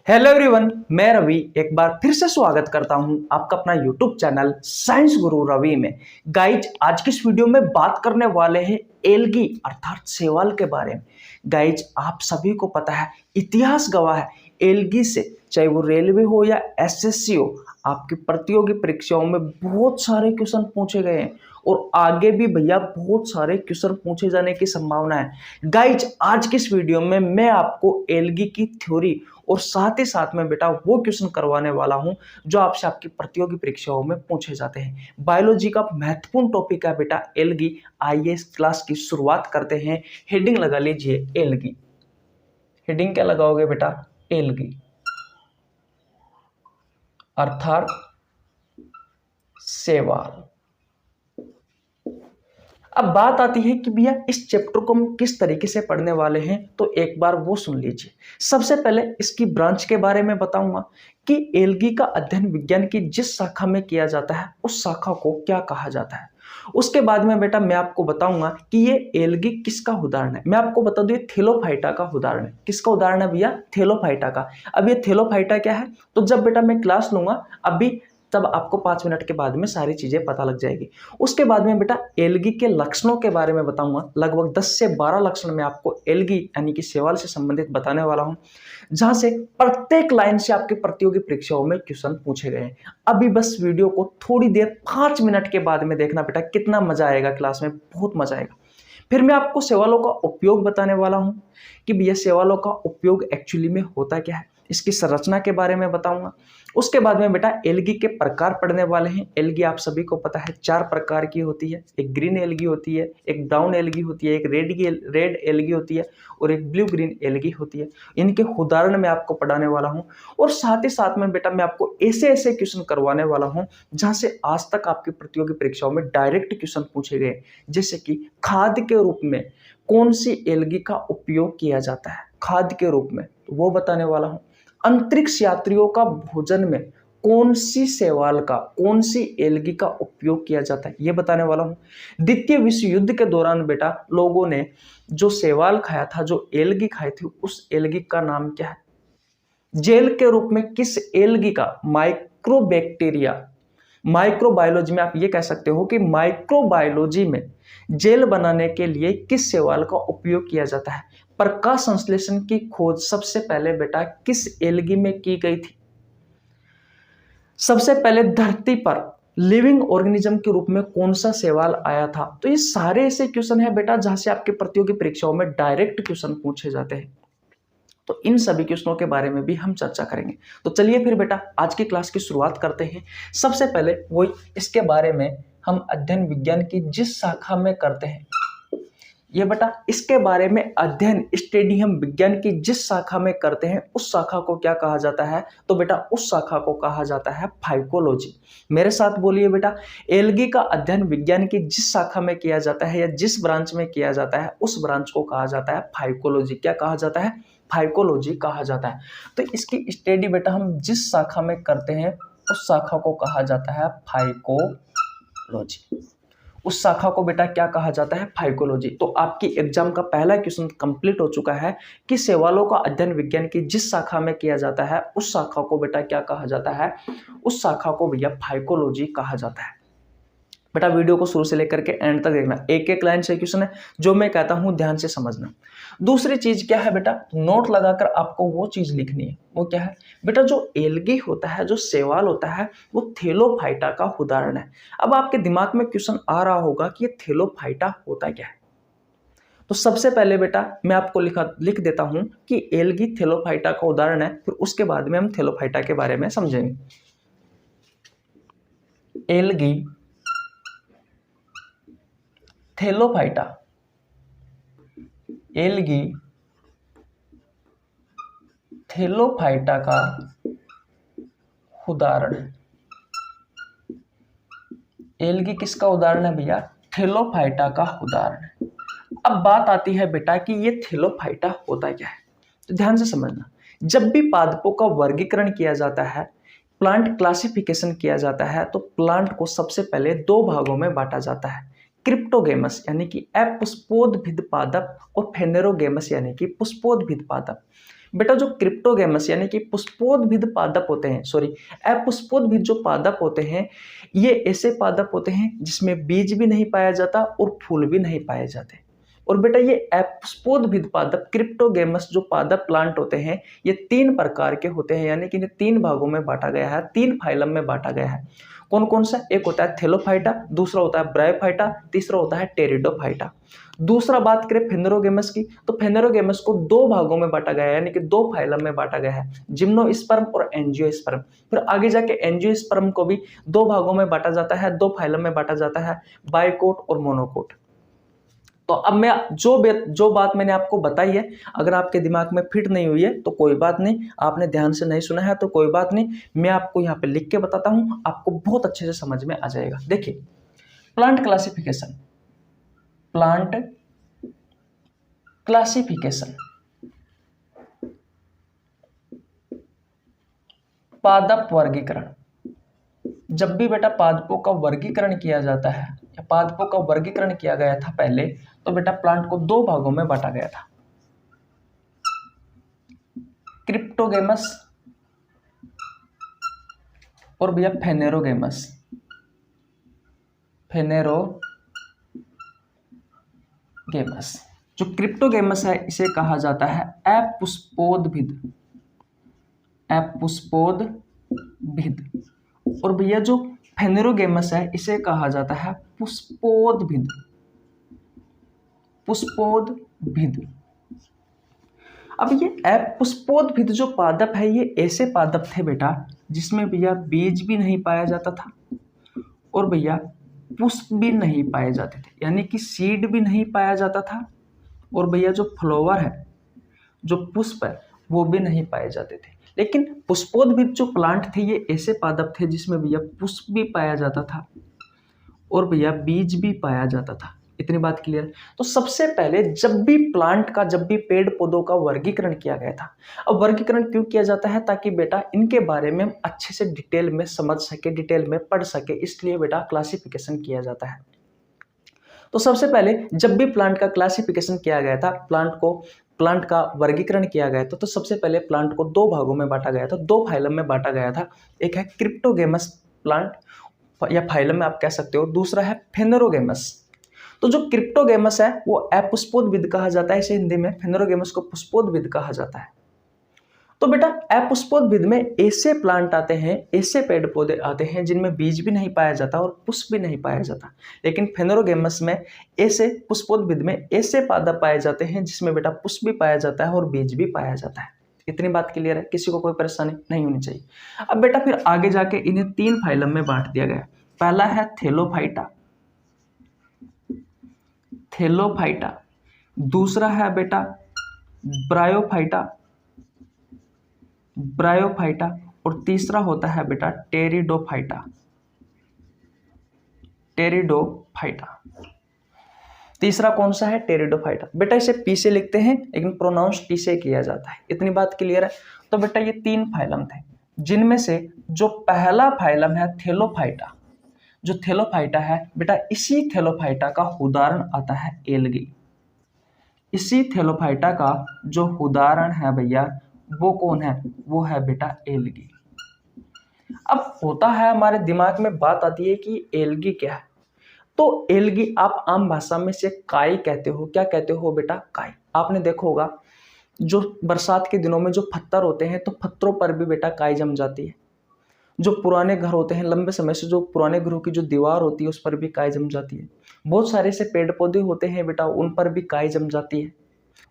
Hello everyone, मैं रवि एक बार फिर से स्वागत करता हूं आपका अपना यूट्यूब चैनल साइंस गुरु रवि में। गाइज, आज की इस वीडियो में बात करने वाले हैं एल्गी अर्थात शैवाल के बारे में। गाइज, आप सभी को पता है, इतिहास गवाह है, एल्गी से चाहे वो रेलवे हो या एसएससी हो, आपकी प्रतियोगी परीक्षाओं में बहुत सारे क्वेश्चन पूछे गए हैं और आगे भी भैया बहुत सारे क्वेश्चन पूछे जाने की संभावना है। गाइज, आज की इस वीडियो में मैं आपको एल्गी की थ्योरी और साथ ही साथ में बेटा वो क्वेश्चन करवाने वाला हूं जो आपसे आपकी प्रतियोगी परीक्षाओं में पूछे जाते हैं। बायोलॉजी का महत्वपूर्ण टॉपिक है बेटा एल्गी। आइए क्लास की शुरुआत करते हैं। हेडिंग लगा लीजिए एल्गी। हेडिंग क्या लगाओगे बेटा? एल्गी अर्थात शैवाल। अब बात आती है कि भैया इस चैप्टर को हम किस तरीके से पढ़ने वाले हैं, तो एक बार वो सुन लीजिए। सबसे पहले इसकी ब्रांच के बारे में बताऊंगा कि एल्गी का अध्ययन विज्ञान की जिस शाखा में किया जाता है उस शाखा को क्या कहा जाता है। उसके बाद में बेटा मैं आपको बताऊंगा कि ये एल्गी किसका उदाहरण है। मैं आपको बता दूं, ये थेलोफाइटा का उदाहरण है। किसका उदाहरण है भैया? थेलोफाइटा का। अब ये थेलोफाइटा क्या है, तो जब बेटा मैं क्लास लूंगा अभी, तब आपको 5 मिनट के बाद में सारी चीजें पता लग जाएगी। उसके बाद में बेटा एल्गी के लक्षणों के बारे में बताऊंगा। लगभग 10 से 12 लक्षण मैं आपको एल्गी यानी कि शैवाल से संबंधित बताने वाला हूं, जहां से प्रत्येक लाइन से आपके प्रतियोगी परीक्षाओं में क्वेश्चन पूछे गए हैं। अभी बस वीडियो को थोड़ी देर 5 मिनट के बाद में देखना बेटा, कितना मजा आएगा क्लास में, बहुत मजा आएगा। फिर मैं आपको शैवालों का उपयोग बताने वाला हूं कि भैया शैवालों का उपयोग एक्चुअली में होता क्या है, इसकी संरचना के बारे में बताऊंगा। उसके बाद में बेटा एल्गी के प्रकार पढ़ने वाले हैं। एल्गी आप सभी को पता है 4 प्रकार की होती है। एक ग्रीन एल्गी होती है, एक ब्राउन एल्गी होती है, एक रेड एल्गी होती है और एक ब्लू ग्रीन एल्गी होती है। इनके उदाहरण मैं आपको पढ़ाने वाला हूं और साथ ही साथ में बेटा मैं आपको ऐसे ऐसे क्वेश्चन करवाने वाला हूं जहां से आज तक आपकी प्रतियोगी परीक्षाओं में डायरेक्ट क्वेश्चन पूछे गए, जैसे कि खाद्य के रूप में कौन सी एल्गी का उपयोग किया जाता है, खाद्य के रूप में, तो वो बताने वाला हूं। अंतरिक्ष यात्रियों का भोजन में कौन सी शैवाल का, कौन सी एल्गी का उपयोग किया जाता है, ये बताने वाला हूं। द्वितीय विश्व युद्ध के दौरान बेटा लोगों ने जो शैवाल खाया था, जो एल्गी खाई थी, उस एल्गी का नाम क्या है। जेल के रूप में किस एल्गी का, माइक्रोबैक्टीरिया, माइक्रोबायोलॉजी में आप ये कह सकते हो कि माइक्रोबायोलॉजी में जेल बनाने के लिए किस शैवाल का उपयोग किया जाता है। प्रकाश संश्लेषण की खोज सबसे पहले बेटा किस एल्गी में की गई थी। सबसे पहले धरती पर लिविंग ऑर्गेनिज्म के रूप में कौन सा शैवाल आया था। तो ये सारे ऐसे क्वेश्चन है बेटा जहां से आपके प्रतियोगी परीक्षाओं में डायरेक्ट क्वेश्चन पूछे जाते हैं, तो इन सभी क्वेश्चनों के बारे में भी हम चर्चा करेंगे। तो चलिए फिर बेटा आज की क्लास की शुरुआत करते हैं। सबसे पहले वो इसके बारे में हम अध्ययन विज्ञान की जिस शाखा में करते हैं, ये बेटा इसके बारे में अध्ययन स्टडी हम विज्ञान की जिस शाखा में करते हैं उस शाखा को क्या कहा जाता है, तो बेटा उस शाखा को कहा जाता है फाइकोलॉजी। मेरे साथ बोलिए बेटा, एल्गी का अध्ययन विज्ञान की जिस शाखा में किया जाता है या जिस ब्रांच में किया जाता है उस ब्रांच को कहा जाता है फाइकोलॉजी। क्या कहा जाता है? फाइकोलॉजी कहा जाता है। तो इसकी स्टडी बेटा हम जिस शाखा में करते हैं उस शाखा को कहा जाता है फाइकोलॉजी। उस शाखा को बेटा क्या कहा जाता है? फाइकोलॉजी। तो आपकी एग्जाम का पहला क्वेश्चन कंप्लीट हो चुका है कि शैवालों का अध्ययन विज्ञान की जिस शाखा में किया जाता है उस शाखा को बेटा क्या कहा जाता है? उस शाखा को भैया फाइकोलॉजी कहा जाता है। बेटा वीडियो को शुरू से लेकर के एंड तक देखना, एक एक लाइन से क्वेश्चन है, जो मैं कहता हूं ध्यान से समझना। दूसरी चीज क्या है बेटा, नोट लगाकर आपको वो चीज लिखनी है। वो क्या है बेटा? जो एल्गी होता है, जो शैवाल होता है, वो थेलोफाइटा का उदाहरण है। अब आपके दिमाग में क्वेश्चन आ रहा होगा कि ये थेलोफाइटा होता क्या है। तो सबसे पहले बेटा मैं आपको लिख देता हूं कि एल्गी थेलोफाइटा का उदाहरण है, फिर उसके बाद में हम थेलोफाइटा के बारे में समझेंगे। एल्गी थेलोफाइटा, एल्गी थेलोफाइटा का उदाहरण है। एल्गी किसका उदाहरण है भैया? थेलोफाइटा का उदाहरण है। अब बात आती है बेटा कि ये थेलोफाइटा होता क्या है, तो ध्यान से समझना। जब भी पादपों का वर्गीकरण किया जाता है, प्लांट क्लासिफिकेशन किया जाता है, तो प्लांट को सबसे पहले 2 भागों में बांटा जाता है। क्रिप्टोगेमस यानी कि अपुष्पोद्भिद पादप और फेनेरोगेमस यानी कि पुष्पोद्भिद पादप। बेटा जो क्रिप्टोगेमस यानी कि पुष्पोद्भिद पादप होते हैं, सॉरी अपुष्पोद्भिद जो पादप होते हैं, ये ऐसे पादप होते हैं जिसमें बीज भी नहीं पाया जाता और फूल भी नहीं पाए जाते। और बेटा ये अपुष्पोद्भिद पादप क्रिप्टोगेमस जो पादप प्लांट होते हैं, ये 3 प्रकार के होते हैं, यानी कि इन्हें 3 भागों में बांटा गया है, 3 फाइलम में बांटा गया है। कौन कौन सा? एक होता है थैलोफाइटा, दूसरा होता है ब्रायोफाइटा, तीसरा होता है टेरिडोफाइटा। दूसरा बात करें फेनेरोगेमस की, तो फेनेरोगेमस को 2 भागों में बांटा गया है, यानी कि 2 फाइलम में बांटा गया है, जिम्नोस्पर्म और एंजियोस्पर्म। फिर आगे जाके एंजियोस्पर्म को भी 2 भागों में बांटा जाता है, 2 फाइलम में बांटा जाता है, बाइकोट और मोनोकोट। तो अब मैं जो बात मैंने आपको बताई है, अगर आपके दिमाग में फिट नहीं हुई है तो कोई बात नहीं, आपने ध्यान से नहीं सुना है तो कोई बात नहीं, मैं आपको यहाँ पे लिख के बताता हूँ, आपको बहुत अच्छे से समझ में आ जाएगा। देखिए, प्लांट क्लासिफिकेशन, पादप वर्गीकरण। जब भी बेटा पादपों का वर्गीकरण किया जाता है या पादपों का वर्गीकरण किया गया था पहले, तो बेटा प्लांट को 2 भागों में बांटा गया था, क्रिप्टोगेमस और भैया फेनेरोगेमस। जो क्रिप्टोगेमस है इसे कहा जाता है अपुष्पोद्भिद, और भैया जो फेनेरोगेमस है इसे कहा जाता है पुष्पोद्भिद। अब ये अपुष्पोद्भिद जो पादप है, ये ऐसे पादप थे बेटा जिसमें भैया बीज भी नहीं पाया जाता था और भैया पुष्प भी नहीं पाए जाते थे, यानी कि सीड भी नहीं पाया जाता था, और भैया जो फ्लावर है, जो पुष्प है, वो भी नहीं पाए जाते थे। लेकिन पुष्पोद्भिद जो प्लांट थे, ये ऐसे पादप थे जिसमें भैया पुष्प भी पाया जाता था और भैया बीज भी पाया जाता था। इतनी बात क्लियर है। तो सबसे पहले जब भी पेड़ पौधों का वर्गीकरण किया गया था, अब वर्गीकरण क्यों किया जाता है? ताकि बेटा इनके बारे में हम अच्छे से डिटेल में समझ सके, डिटेल में पढ़ सके, इसलिए बेटा क्लासिफिकेशन किया जाता है। तो सबसे पहले जब भी प्लांट का क्लासिफिकेशन किया गया था, प्लांट का वर्गीकरण किया गया था, तो सबसे पहले प्लांट को 2 भागों में बांटा गया था, 2 फाइलम में बांटा गया था। एक है क्रिप्टोगेमस प्लांट या फाइलम में आप कह सकते हो, दूसरा है फेनेरोगेमस। तो जो क्रिप्टोगेमस है वो अपुष्पोद्भिद कहा जाता है, इसे हिंदी में, फेनेरोगेमस को पुष्पोद्भिद कहा जाता है। तो बेटा अपुष्पोद्भिद में ऐसे प्लांट आते हैं, ऐसे पेड़ पौधे आते हैं जिनमें बीज भी नहीं पाया जाता और पुष्प भी नहीं पाया जाता। लेकिन फेनेरोगेमस में ऐसे, पुष्पोद्भिद में ऐसे पादप पाए जाते हैं जिसमें बेटा पुष्प भी पाया जाता है और बीज भी पाया जाता है। इतनी बात क्लियर है, किसी को कोई परेशानी नहीं होनी चाहिए। अब बेटा फिर आगे जाके इन्हें 3 फाइलम में बांट दिया गया। पहला है थैलोफाइटा, दूसरा है बेटा ब्रायोफाइटा, और तीसरा होता है बेटा टेरिडोफाइटा। तीसरा कौन सा है? टेरिडोफाइटा। बेटा इसे पी से लिखते हैं लेकिन प्रोनाउंस टी से किया जाता है। इतनी बात क्लियर है। तो बेटा ये 3 फाइलम थे, जिनमें से जो पहला फाइलम है थैलोफाइटा, जो थैलोफाइटा है बेटा, इसी थैलोफाइटा का उदाहरण आता है एल्गी। इसी थैलोफाइटा का जो उदाहरण है भैया, वो कौन है? वो है बेटा एल्गी। अब होता है हमारे दिमाग में बात आती है कि एल्गी क्या है। तो एल्गी आप आम भाषा में से काई कहते हो। क्या कहते हो बेटा? काई। आपने देखा होगा जो बरसात के दिनों में जो पत्थर होते हैं, तो पत्थरों पर भी बेटा काई जम जाती है। जो पुराने घर होते हैं, लंबे समय से जो पुराने घरों की जो दीवार होती है, उस पर भी काई जम जाती है। बहुत सारे से पेड़ पौधे होते हैं बेटा, उन पर भी काई जम जाती है।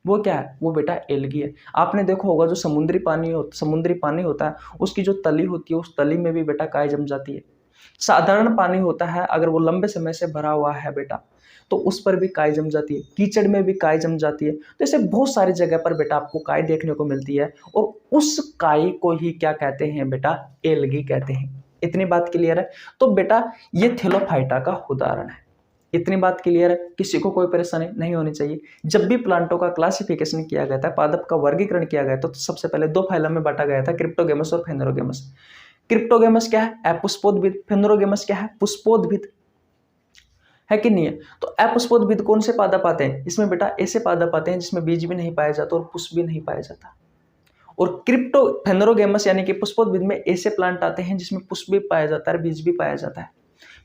वो क्या है? वो बेटा एल्गी है। आपने देखा होगा जो समुद्री पानी होता है, उसकी जो तली होती है, उस तली में भी बेटा काई जम जाती है। साधारण पानी होता है, अगर वो लंबे समय से भरा हुआ है बेटा, तो उस पर भी काई जम जाती है। कीचड़ में भी काई जम जाती है। तो ऐसे बहुत सारी जगह पर बेटा आपको काई देखने को मिलती है, और उस काई को ही क्या कहते हैं बेटा? एल्गी कहते हैं। इतनी बात क्लियर है। तो बेटा ये थैलोफाइटा का उदाहरण है। इतनी बात क्लियर है, किसी को कोई परेशानी नहीं होनी चाहिए। जब भी प्लांटों का क्लासिफिकेशन किया गया था, पादप का वर्गीकरण किया गया था, तो सबसे पहले 2 फाइलम में बांटा गया था, क्रिप्टोगेमस और फेनेरोगेमस। क्रिप्टोगेमस क्या है? अपुष्पोद्भिद। फेनेरोगेमस क्या है? पुष्पोद्भिद। है कि नहीं है? तो अपुष्पोद्भिद कौन से पादप आते हैं? इसमें बेटा ऐसे पादप आते हैं जिसमें बीज भी नहीं पाया जाता और पुष्प भी नहीं पाया जाता। और क्रिप्टोफेनेरोगेमस यानी कि पुष्पोद्भिद में ऐसे प्लांट आते हैं जिसमें पुष्प भी पाया जाता है, बीज भी पाया जाता है।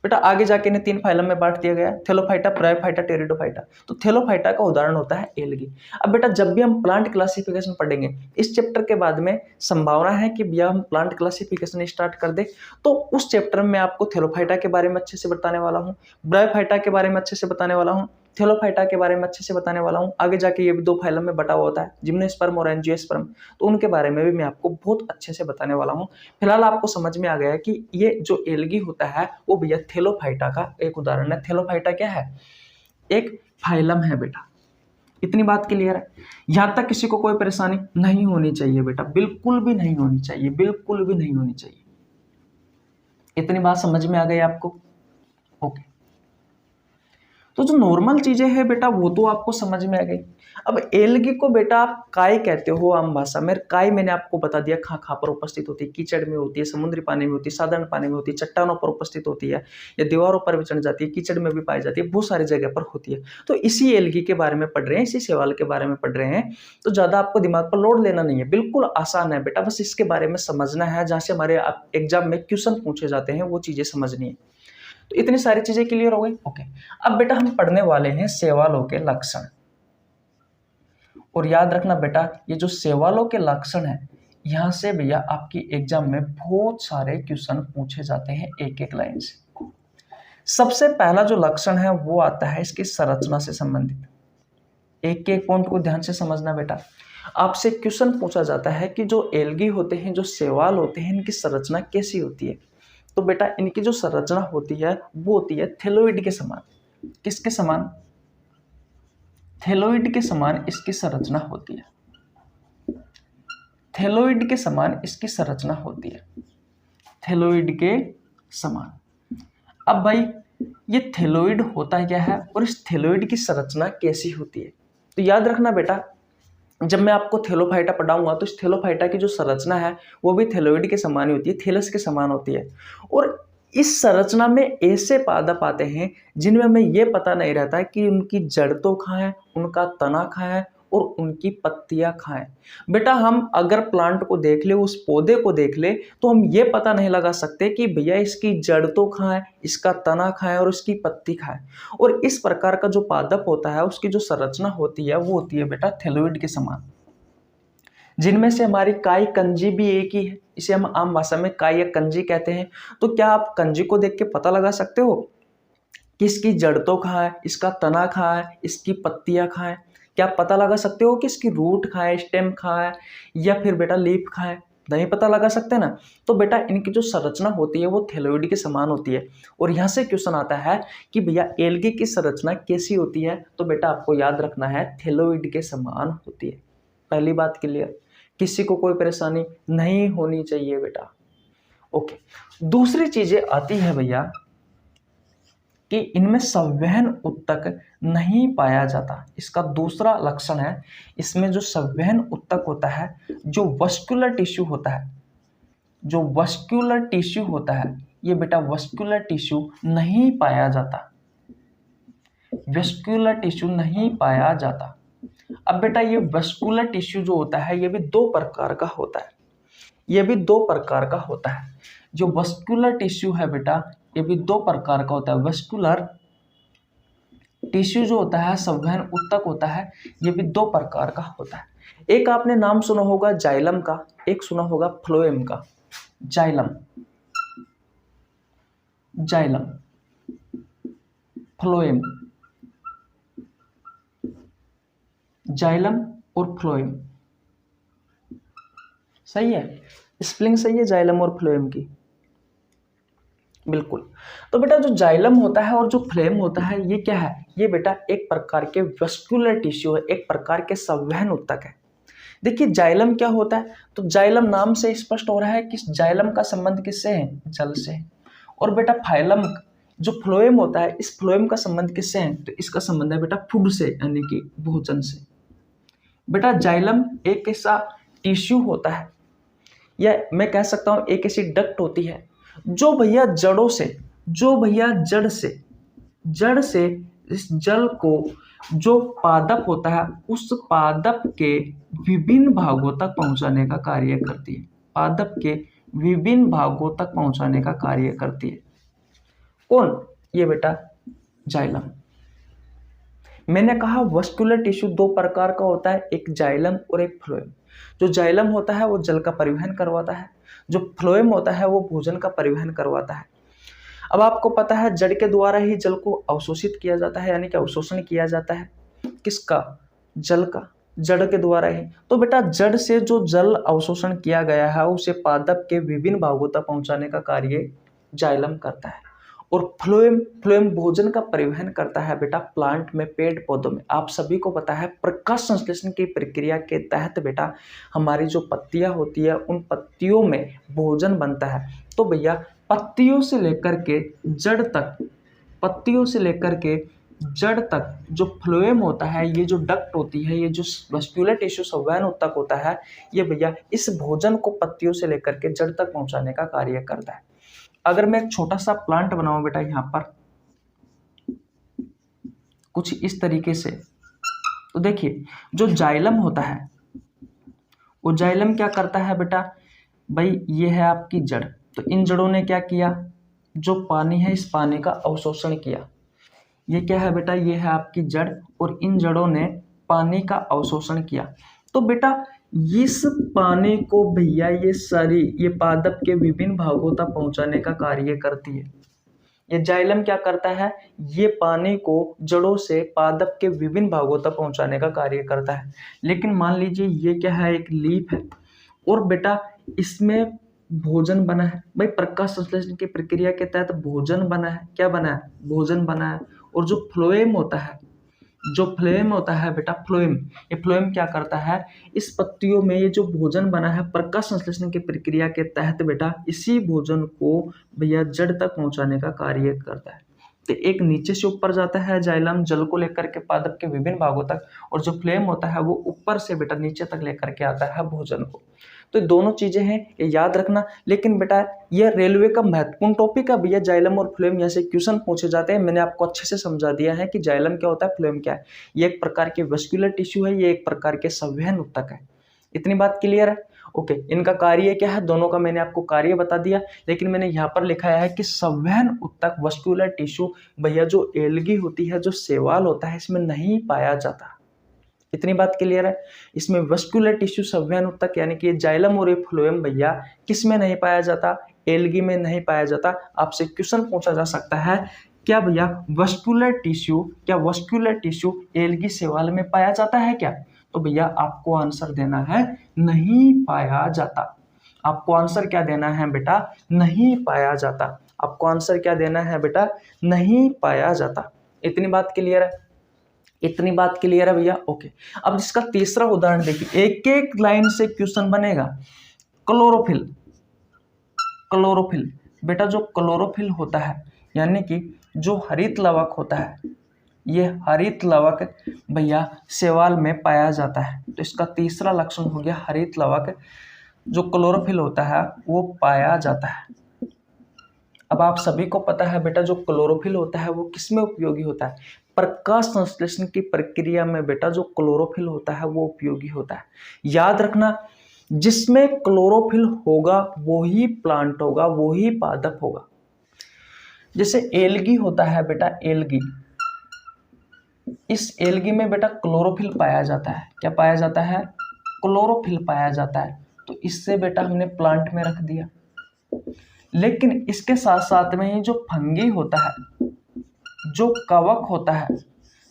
बेटा आगे जाके इन्हें 3 फाइलम में बांट दिया गया, थैलोफाइटा, ब्रायोफाइटा, टेरिडोफाइटा। तो थैलोफाइटा का उदाहरण होता है एल्गी। अब बेटा जब भी हम प्लांट क्लासिफिकेशन पढ़ेंगे इस चैप्टर के बाद में संभावना है कि भैया हम प्लांट क्लासिफिकेशन स्टार्ट कर दे, तो उस चैप्टर में आपको थैलोफाइटा के बारे में अच्छे से बताने वाला हूँ, ब्रायोफाइटा के बारे में अच्छे से बताने वाला हूँ, थैलोफाइटा के बारे में अच्छे से बताने वाला हूँ। आगे जाके ये भी 2 फाइलम में बटा हुआ होता है, जिम्नोस्पर्म और एंजियोस्पर्म, तो उनके बारे में भी मैं आपको बहुत अच्छे से बताने वाला हूँ। फिलहाल आपको समझ में आ गया है कि ये जो एल्गी होता है वो भैया थैलोफाइटा का एक उदाहरण है। थैलोफाइटा क्या है? एक फाइलम है बेटा। इतनी बात क्लियर है? यहां तक किसी को कोई परेशानी नहीं होनी चाहिए बेटा, बिल्कुल भी नहीं होनी चाहिए, बिल्कुल भी नहीं होनी चाहिए। इतनी बात समझ में आ गई आपको? ओके। तो जो नॉर्मल चीजें हैं बेटा वो तो आपको समझ में आ गई। अब एल्गी को बेटा आप काय कहते हो आम भाषा में। काय मैंने आपको बता दिया कहाँ कहाँ पर उपस्थित होती है, कीचड़ में होती है, समुद्री पानी में होती है, साधारण पानी में होती है, चट्टानों पर उपस्थित होती है, या दीवारों पर भी चढ़ जाती है, कीचड़ में भी पाई जाती है, बहुत सारी जगह पर होती है। तो इसी एल्गी के बारे में पढ़ रहे हैं, इसी शैवाल के बारे में पढ़ रहे हैं। तो ज्यादा आपको दिमाग पर लोड लेना नहीं है, बिल्कुल आसान है बेटा, बस इसके बारे में समझना है। जहां से हमारे एग्जाम में क्वेश्चन पूछे जाते हैं वो चीजें समझनी है। तो इतनी सारी चीजें क्लियर हो गई। ओके, अब बेटा हम पढ़ने वाले हैं शैवालों के लक्षण। और याद रखना बेटा ये जो शैवालों के लक्षण है यहां से भैया आपकी एग्जाम में बहुत सारे क्वेश्चन पूछे जाते हैं एक एक लाइन से। सबसे पहला जो लक्षण है वो आता है इसकी संरचना से संबंधित। एक एक पॉइंट को ध्यान से समझना बेटा। आपसे क्वेश्चन पूछा जाता है कि जो एल्गी होते हैं, जो शैवाल होते हैं, इनकी संरचना कैसी होती है। तो बेटा इनकी जो संरचना होती है वो होती है थैलोइड के समान। किसके समान? थैलोइड के समान इसकी संरचना होती है। थैलोइड के समान इसकी संरचना होती है, थैलोइड के समान। अब भाई ये थैलोइड होता क्या है और इस थैलोइड की संरचना कैसी होती है? तो याद रखना बेटा जब मैं आपको थैलोफाइटा पढ़ाऊंगा तो इस थैलोफाइटा की जो संरचना है वो भी थैलोइड के समान ही होती है, थैलस के समान होती है। और इस संरचना में ऐसे पादप आते हैं जिनमें हमें ये पता नहीं रहता कि उनकी जड़ तो कहाँ है, उनका तना कहाँ है और उनकी पत्तियां कहाँ है। बेटा हम अगर प्लांट को देख ले, उस पौधे को देख ले, तो हम ये पता नहीं लगा सकते कि भैया इसकी जड़ तो कहाँ है, इसका तना कहाँ है और इसकी पत्ती कहाँ है। और इस प्रकार का जो पादप होता है उसकी जो संरचना होती है वो होती है बेटा थैलोइड के समान, जिनमें से हमारी काई कंजी भी एक ही है। इसे हम आम भाषा में काई या कंजी कहते हैं। तो क्या आप कंजी को देख के पता लगा सकते हो कि इसकी जड़ तो कहाँ है, इसका तना कहाँ है, इसकी पत्तियां कहाँ है? क्या आप पता लगा सकते हो कि इसकी रूट कहाँ है, स्टेम कहाँ है, या फिर बेटा लीफ कहाँ है? नहीं पता लगा सकते ना। तो बेटा इनकी जो संरचना होती है वो थैलोइड के समान होती है। और यहाँ से क्वेश्चन आता है कि भैया एल्गी की संरचना कैसी होती है? तो बेटा आपको याद रखना है थैलोइड के समान होती है। पहली बात क्लियर, किसी को कोई परेशानी नहीं होनी चाहिए बेटा। ओके, दूसरी चीजें आती है भैया कि इनमें संवहन उत्तक नहीं पाया जाता। इसका दूसरा लक्षण है, इसमें जो संवहन उत्तक होता है, जो वस्कुलर टिश्यू होता है, जो वस्कुलर टिश्यू होता है, ये बेटा वस्कुलर टिश्यू नहीं पाया जाता, वस्कुलर टिश्यू नहीं पाया जाता। अब बेटा ये वस्कुलर टिश्यू जो होता है ये भी 2 प्रकार का होता है, ये भी 2 प्रकार का होता है। जो वस्कुलर टिश्यू है बेटा ये भी 2 प्रकार का होता है। वस्कुलर टिश्यू जो होता है, संवहन उत्तक होता है, ये भी 2 प्रकार का होता है। एक आपने नाम सुना होगा जाइलम का, एक सुना होगा फ्लोएम का। जाइलम, जाइलम, फ्लोएम, जाइलम और फ्लोएम, सही है? स्पेलिंग सही है जाइलम और फ्लोएम की? बिल्कुल। तो बेटा जो जाइलम होता है और जो फ्लोएम होता है ये क्या है? ये बेटा एक प्रकार के वस्कुलर टिश्यू है, एक प्रकार के संवहन उत्तक है। देखिए जाइलम क्या होता है? तो जाइलम नाम से स्पष्ट हो रहा है कि जाइलम का संबंध किससे है? जल से। और बेटा फाइलम जो फ्लोएम होता है, इस फ्लोएम का संबंध किससे है? तो इसका संबंध है बेटा फूड से, यानी कि भोजन से। बेटा जाइलम एक ऐसा टिश्यू होता है, या मैं कह सकता हूं एक ऐसी डक्ट होती है जो भैया जड़ों से, जो भैया जड़ से इस जल को जो पादप होता है उस पादप के विभिन्न भागों तक पहुंचाने का कार्य करती है। पादप के विभिन्न भागों तक पहुंचाने का कार्य करती है। कौन? ये बेटा जाइलम। मैंने कहा वस्कुलर टिश्यू दो प्रकार का होता है, एक जाइलम और एक फ्लोएम। जो जाइलम होता है वो जल का परिवहन करवाता है, जो फ्लोएम होता है वो भोजन का परिवहन करवाता है। अब आपको पता है जड़ के द्वारा ही जल को अवशोषित किया जाता है, यानी कि अवशोषण किया जाता है। किसका? जल का, जड़ के द्वारा ही। तो बेटा जड़ से जो जल अवशोषण किया गया है उसे पादप के विभिन्न भागों तक पहुंचाने का कार्य जाइलम करता है। और फ्लोएम भोजन का परिवहन करता है बेटा प्लांट में, पेड़ पौधों में। आप सभी को पता है प्रकाश संश्लेषण की प्रक्रिया के तहत बेटा हमारी जो पत्तियां होती है उन पत्तियों में भोजन बनता है। तो भैया पत्तियों से लेकर के जड़ तक, पत्तियों से लेकर के जड़ तक जो फ्लोएम होता है, ये जो डक्ट होती है, ये जो वस्कुलर टिश्यू संवहन उत्तक होता है, ये भैया इस भोजन को पत्तियों से लेकर के जड़ तक पहुंचाने का कार्य करता है। अगर मैं एक छोटा सा प्लांट बनाऊं बेटा यहां पर कुछ इस तरीके से, तो देखिए जो जाइलम होता है वो जाइलम क्या करता है बेटा, भाई ये है आपकी जड़। तो इन जड़ों ने क्या किया, जो पानी है इस पानी का अवशोषण किया। ये क्या है बेटा, ये है आपकी जड़, और इन जड़ों ने पानी का अवशोषण किया। तो बेटा इस पानी को भैया ये पादप के विभिन्न भागों तक पहुंचाने का कार्य करती है। ये जाइलम क्या करता है, ये पानी को जड़ों से पादप के विभिन्न भागों तक पहुंचाने का कार्य करता है। लेकिन मान लीजिए ये क्या है, एक लीफ है, और बेटा इसमें भोजन बना है। भाई प्रकाश संश्लेषण की प्रक्रिया के तहत भोजन बना है। क्या बना है? भोजन बना है। और जो फ्लोएम होता है, जो फ्लोएम होता है बेटा फ्लोएम, ये फ्लोएम क्या करता है, इस पत्तियों में ये जो भोजन बना है प्रकाश संश्लेषण की प्रक्रिया के तहत बेटा इसी भोजन को भैया जड़ तक पहुंचाने का कार्य करता है। तो एक नीचे से ऊपर जाता है जाइलम जल को लेकर के पादप के विभिन्न भागों तक, और जो फ्लोएम होता है वो ऊपर से बेटा नीचे तक लेकर के आता है भोजन को। तो दोनों चीजें हैं, ये याद रखना। लेकिन बेटा ये रेलवे का महत्वपूर्ण टॉपिक है भैया, जाइलम और फ्लोएम, यहाँ से क्वेश्चन पूछे जाते हैं। मैंने आपको अच्छे से समझा दिया है कि जाइलम क्या होता है, फ्लोएम क्या है। ये एक प्रकार के वस्कुलर टिश्यू है, ये एक प्रकार के संवहन उत्तक है। इतनी बात क्लियर है? ओके, इनका कार्य क्या है, दोनों का मैंने आपको कार्य बता दिया। लेकिन मैंने यहाँ पर लिखा है कि संवहन उत्तक वस्कुलर टिश्यू भैया जो एल्गी होती है, जो शैवाल होता है, इसमें नहीं पाया जाता। इतनी बात क्लियर है? इसमें वस्कुलर टिश्यू संवहन उत्तक यानी कि जाइलम और फ्लोएम भैया किस में नहीं पाया जाता, एल्गी में नहीं पाया जाता। आपसे क्वेश्चन पूछा जा सकता है क्या भैया वस्कुलर टिश्यू, क्या वस्कुलर टिश्यू एल्गी शैवाल में पाया जाता है क्या? तो भैया आपको आंसर देना है नहीं पाया जाता। आपको आंसर क्या देना है बेटा, नहीं पाया जाता। आपको आंसर क्या देना है बेटा, नहीं पाया जाता। इतनी बात क्लियर है? इतनी बात क्लियर है भैया? ओके, अब इसका तीसरा उदाहरण देखिए, एक एक लाइन से क्वेश्चन बनेगा। क्लोरोफिल, क्लोरोफिल बेटा जो क्लोरोफिल होता है यानी कि जो हरित लवक होता है, ये हरित लवक भैया शैवाल में पाया जाता है। तो इसका तीसरा लक्षण हो गया हरित लवक, जो क्लोरोफिल होता है वो पाया जाता है। अब आप सभी को पता है बेटा जो क्लोरोफिल होता है वो किसमें उपयोगी होता है, प्रकाश संश्लेषण की प्रक्रिया में बेटा जो क्लोरोफिल होता है वो उपयोगी होता है। याद रखना, जिसमें क्लोरोफिल होगा वो ही प्लांट होगा, वो ही पादप होगा। जैसे एल्गी होता है बेटा, एल्गी, इस एल्गी में बेटा क्लोरोफिल पाया जाता है। क्या पाया जाता है? क्लोरोफिल पाया जाता है। तो इससे बेटा हमने प्लांट में रख दिया। लेकिन इसके साथ साथ में ये जो फंगी होता है, जो कवक होता है,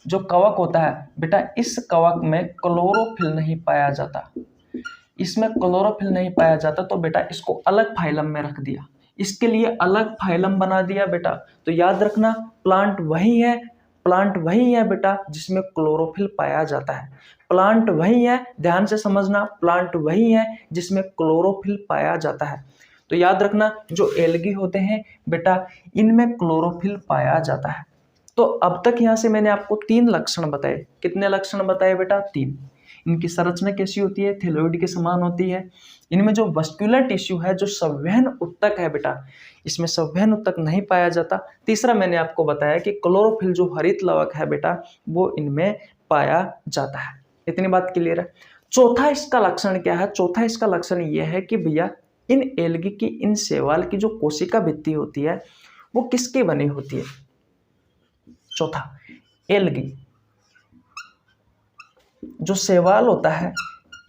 जो कवक होता है बेटा, इस कवक में क्लोरोफिल नहीं पाया जाता। इसमें क्लोरोफिल नहीं पाया जाता तो बेटा इसको अलग फाइलम में रख दिया, इसके लिए अलग फाइलम बना दिया बेटा। तो याद रखना प्लांट वही है, प्लांट वही है बेटा जिसमें क्लोरोफिल पाया जाता है। प्लांट वही है, ध्यान से समझना, प्लांट वही है जिसमें क्लोरोफिल पाया जाता है। तो याद रखना जो एल्गी होते हैं बेटा इनमें क्लोरोफिल पाया जाता है। तो अब तक यहाँ से मैंने आपको 3 लक्षण बताए। कितने लक्षण बताए बेटा? 3। इनकी संरचना कैसी होती है, थैलेडॉइड के समान होती है। इनमें जो वस्कुलर टिश्यू है, जो संवहन उत्तक है बेटा, इसमें संवहन उत्तक नहीं पाया जाता। तीसरा मैंने आपको बताया कि क्लोरोफिल जो हरित लवक है बेटा, वो इनमें पाया जाता है। इतनी बात क्लियर है। चौथा इसका लक्षण क्या है? चौथा इसका लक्षण यह है कि भैया इन एल्गी की, इन शैवाल की जो कोशिका भित्ति होती है वो किसकी बनी होती है? चौथा, एल्गी जो शैवाल होता है,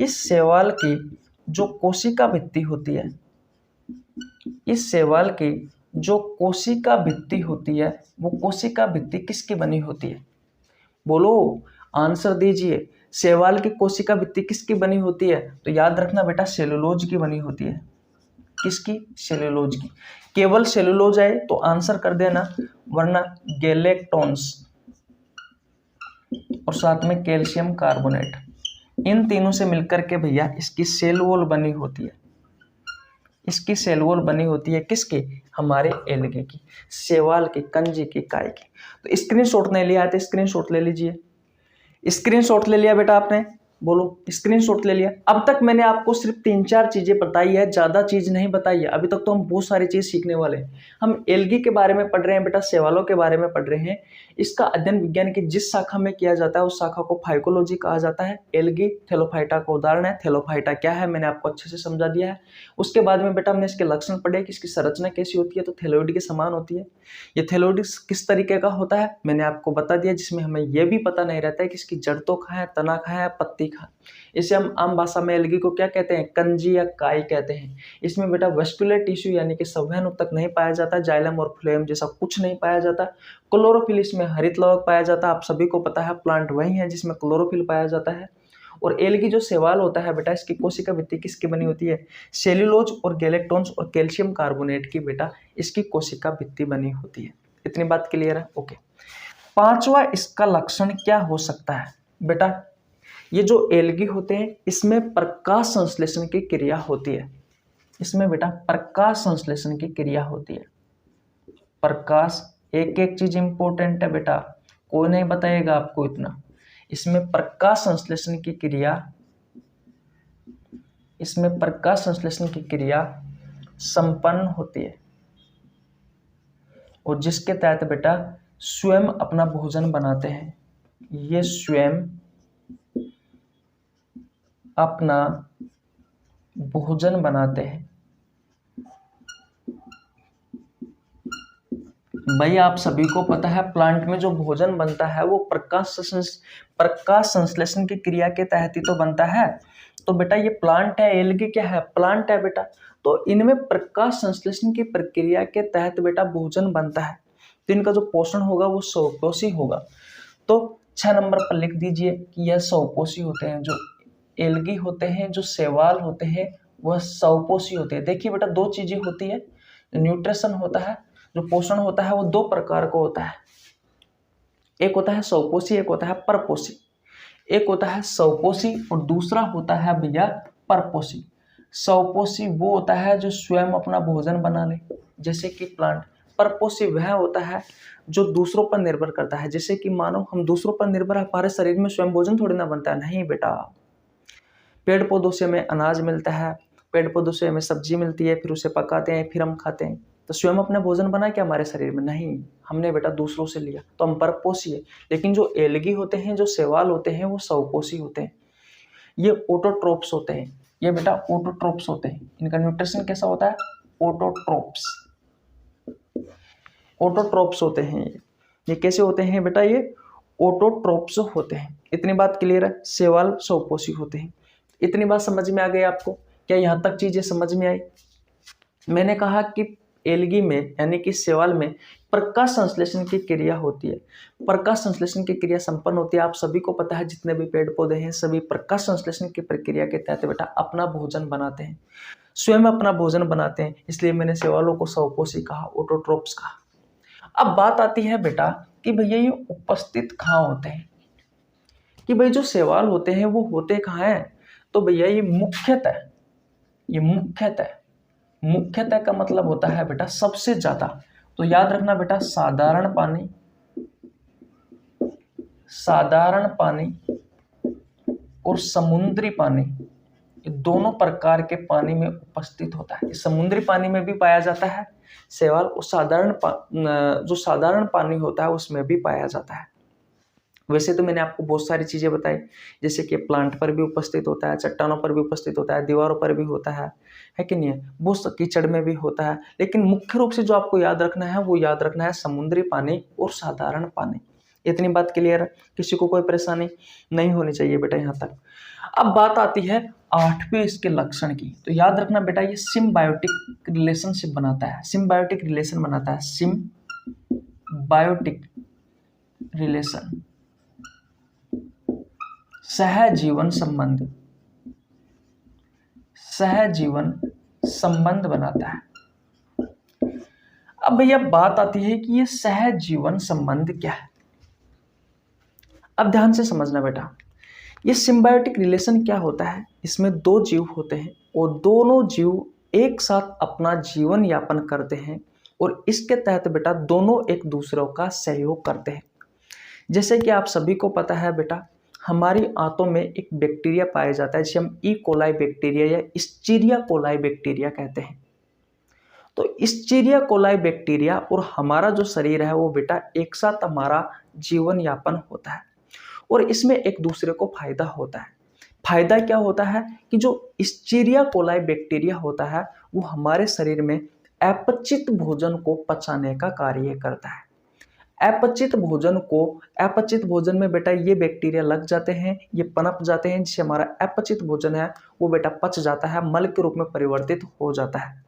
इस शैवाल की जो कोशिका भित्ति होती है, इस शैवाल की जो कोशिका भित्ति होती है, वो कोशिका भित्ति किसकी बनी होती है? बोलो, आंसर दीजिए। शैवाल की कोशिका भित्ति किसकी बनी होती है? तो याद रखना बेटा, सेलुलोज की बनी होती है। किसकी? सेलुलोज की। केवल सेलुलोज आए तो आंसर कर देना, वरना गैलेक्टोन्स और साथ में कैल्शियम कार्बोनेट, इन तीनों से मिलकर के भैया इसकी सेल वॉल बनी होती है। इसकी सेल वॉल बनी होती है किसकी? हमारे एल्गे की, शैवाल की, कंजी की, काय की। तो स्क्रीनशॉट नहीं लिया है तो स्क्रीनशॉट ले लीजिए। स्क्रीनशॉट ले लिया बेटा आपने? बोलो, स्क्रीनशॉट ले लिया। अब तक मैंने आपको सिर्फ 3-4 चीजें बताई है, ज्यादा चीज नहीं बताई है। अभी तक तो हम बहुत सारी चीज सीखने वाले हैं। हम एल्गी के बारे में पढ़ रहे हैं बेटा, शैवालों के बारे में पढ़ रहे हैं। इसका अध्ययन विज्ञान की जिस शाखा में किया जाता है उस शाखा को फाइकोलॉजी कहा जाता है। एल्गी थैलोफाइटा का उदाहरण है। थैलोफाइटा क्या है मैंने आपको अच्छे से समझा दिया है। उसके बाद में बेटा हमने इसके लक्षण पढ़े कि इसकी संरचना कैसी होती है, तो थैलेडॉइड के समान होती है। ये थैलेडॉइड किस तरीके का होता है मैंने आपको बता दिया, जिसमें हमें यह भी पता नहीं रहता है कि इसकी जड़ तो कहाँ है, तना कहाँ है, पत्ती कहाँ। इसे हम आम भाषा में एल्गी को क्या कहते हैं? कंजी या काई कहते हैं। इसमें बेटा वेस्कुलर टिश्यू यानी कि संवहन उत्तक नहीं पाया जाता, जाइलम और फ्लोएम जैसा कुछ नहीं पाया जाता। क्लोरोफिल इसमें हरित लवक पाया जाता है। आप सभी को पता है प्लांट वही है जिसमें क्लोरोफिल पाया जाता है। और एल्गी जो शैवाल होता है बेटा, इसकी कोशिका भित्ति किसकी बनी होती है? सेल्यूलोज और गैलेक्टोन्स और कैल्शियम कार्बोनेट की बेटा इसकी कोशिका भित्ति बनी होती है। इतनी बात क्लियर है? ओके। पांचवा इसका लक्षण क्या हो सकता है बेटा? ये जो एल्गी होते हैं इसमें प्रकाश संश्लेषण की क्रिया होती है। इसमें बेटा प्रकाश संश्लेषण की क्रिया होती है। प्रकाश, एक एक चीज इंपॉर्टेंट है बेटा, कोई नहीं बताएगा आपको इतना। इसमें प्रकाश संश्लेषण की क्रिया, इसमें प्रकाश संश्लेषण की क्रिया संपन्न होती है, और जिसके तहत बेटा स्वयं अपना भोजन बनाते हैं। ये स्वयं अपना भोजन बनाते हैं। भाई आप सभी को पता है प्लांट में जो भोजन बनता है वो प्रकाश संश्लेषण की क्रिया के तहत ही तो बनता है। तो बेटा ये प्लांट है, एल्गी क्या है? प्लांट है बेटा। तो इनमें प्रकाश संश्लेषण की प्रक्रिया के तहत बेटा भोजन बनता है, तो इनका जो पोषण होगा वो स्वकोषी होगा। तो 6 नंबर पर लिख दीजिए कि यह स्वकोषी होते हैं। जो एल्गी होते हैं, जो शैवाल होते हैं, वह स्वपोषी होते हैं। देखिए बेटा, दो चीजें होती है, न्यूट्रिशन होता है, जो पोषण होता है वो दो प्रकार का होता है। एक होता है स्वपोषी, एक होता है परपोषी। एक होता है स्वपोषी और दूसरा होता है भैया परपोषी। स्वपोषी वो होता है जो स्वयं अपना भोजन बना ले, जैसे कि प्लांट। परपोषी वह होता है जो दूसरों पर निर्भर करता है, जैसे कि मानो हम दूसरों पर निर्भर है, हमारे शरीर में स्वयं भोजन थोड़ी ना बनता है। नहीं बेटा, पेड़ पौधों से हमें अनाज मिलता है, पेड़ पौधों से हमें सब्जी मिलती है, फिर उसे पकाते हैं, फिर हम खाते हैं। तो स्वयं अपना भोजन बना क्या हमारे शरीर में? नहीं, हमने बेटा दूसरों से लिया, तो हम परपोषी है। लेकिन जो एल्गी होते हैं, जो शैवाल होते हैं, वो स्वपोषी होते हैं। ये ऑटोट्रोप्स होते हैं। ये बेटा ऑटोट्रोप्स होते हैं। इनका न्यूट्रिशन कैसा होता है? ऑटोट्रोप्स। ऑटोट्रोप्स होते हैं ये कैसे होते हैं बेटा? ये ऑटोट्रोप्स होते हैं। इतनी बात क्लियर है? शैवाल स्वपोषी होते हैं। इतनी बात समझ में आ गई आपको? क्या यहाँ तक चीजें समझ में आई? मैंने कहा कि एल्गी में यानी कि शैवाल में प्रकाश संश्लेषण की क्रिया होती है। प्रकाश संश्लेषण की क्रिया संपन्न होती है। आप सभी को पता है जितने भी पेड़ पौधे हैं सभी प्रकाश संश्लेषण की प्रक्रिया के तहत बेटा अपना भोजन बनाते हैं, स्वयं अपना भोजन बनाते हैं। इसलिए मैंने शैवालों को स्वपोषी कहा, ऑटोट्रोप्स कहा। अब बात आती है बेटा कि भैया ये उपस्थित कहाँ होते हैं, कि भाई जो शैवाल होते हैं वो होते कहाँ हैं? तो भैया ये मुख्यतः का मतलब होता है बेटा सबसे ज्यादा। तो याद रखना बेटा, साधारण पानी और समुद्री पानी, ये दोनों प्रकार के पानी में उपस्थित होता है। समुद्री पानी में भी पाया जाता है शैवाल, और जो साधारण पानी होता है उसमें भी पाया जाता है। वैसे तो मैंने आपको बहुत सारी चीजें बताई, जैसे कि प्लांट पर भी उपस्थित होता है, चट्टानों पर भी उपस्थित होता है, दीवारों पर भी होता है कि नहीं है, बहुत कीचड़ में भी होता है। लेकिन मुख्य रूप से जो आपको याद रखना है वो याद रखना है समुद्री पानी और साधारण पानी। इतनी बात क्लियर है, किसी को कोई परेशानी नहीं होनी चाहिए बेटा यहाँ तक। अब बात आती है 8वें इसके लक्षण की। तो याद रखना बेटा, ये सिम्बायोटिक रिलेशनशिप बनाता है, सिम्बायोटिक रिलेशन बनाता है, सिम्बायोटिक रिलेशन, सहजीवन संबंध, सहजीवन संबंध बनाता है। अब भैया बात आती है कि ये सहजीवन संबंध क्या है। अब ध्यान से समझना बेटा, ये सिम्बायोटिक रिलेशन क्या होता है। इसमें दो जीव होते हैं और दोनों जीव एक साथ अपना जीवन यापन करते हैं, और इसके तहत बेटा दोनों एक दूसरों का सहयोग करते हैं। जैसे कि आप सभी को पता है बेटा, हमारी आंतों में एक बैक्टीरिया पाया जाता है जिसे हम ई कोलाई बैक्टीरिया या इस्चीरिया कोलाई बैक्टीरिया कहते हैं। तो इस्चीरिया कोलाई बैक्टीरिया और हमारा जो शरीर है वो बेटा एक साथ हमारा जीवन यापन होता है, और इसमें एक दूसरे को फायदा होता है। फायदा क्या होता है कि जो इस्चीरिया कोलाई बैक्टीरिया होता है वो हमारे शरीर में अपचित भोजन को पचाने का कार्य करता है। अपचित भोजन में बेटा ये बैक्टीरिया लग जाते हैं, ये पनप जाते हैं, जिससे हमारा अपचित भोजन है वो बेटा पच जाता है, मल के रूप में परिवर्तित हो जाता है।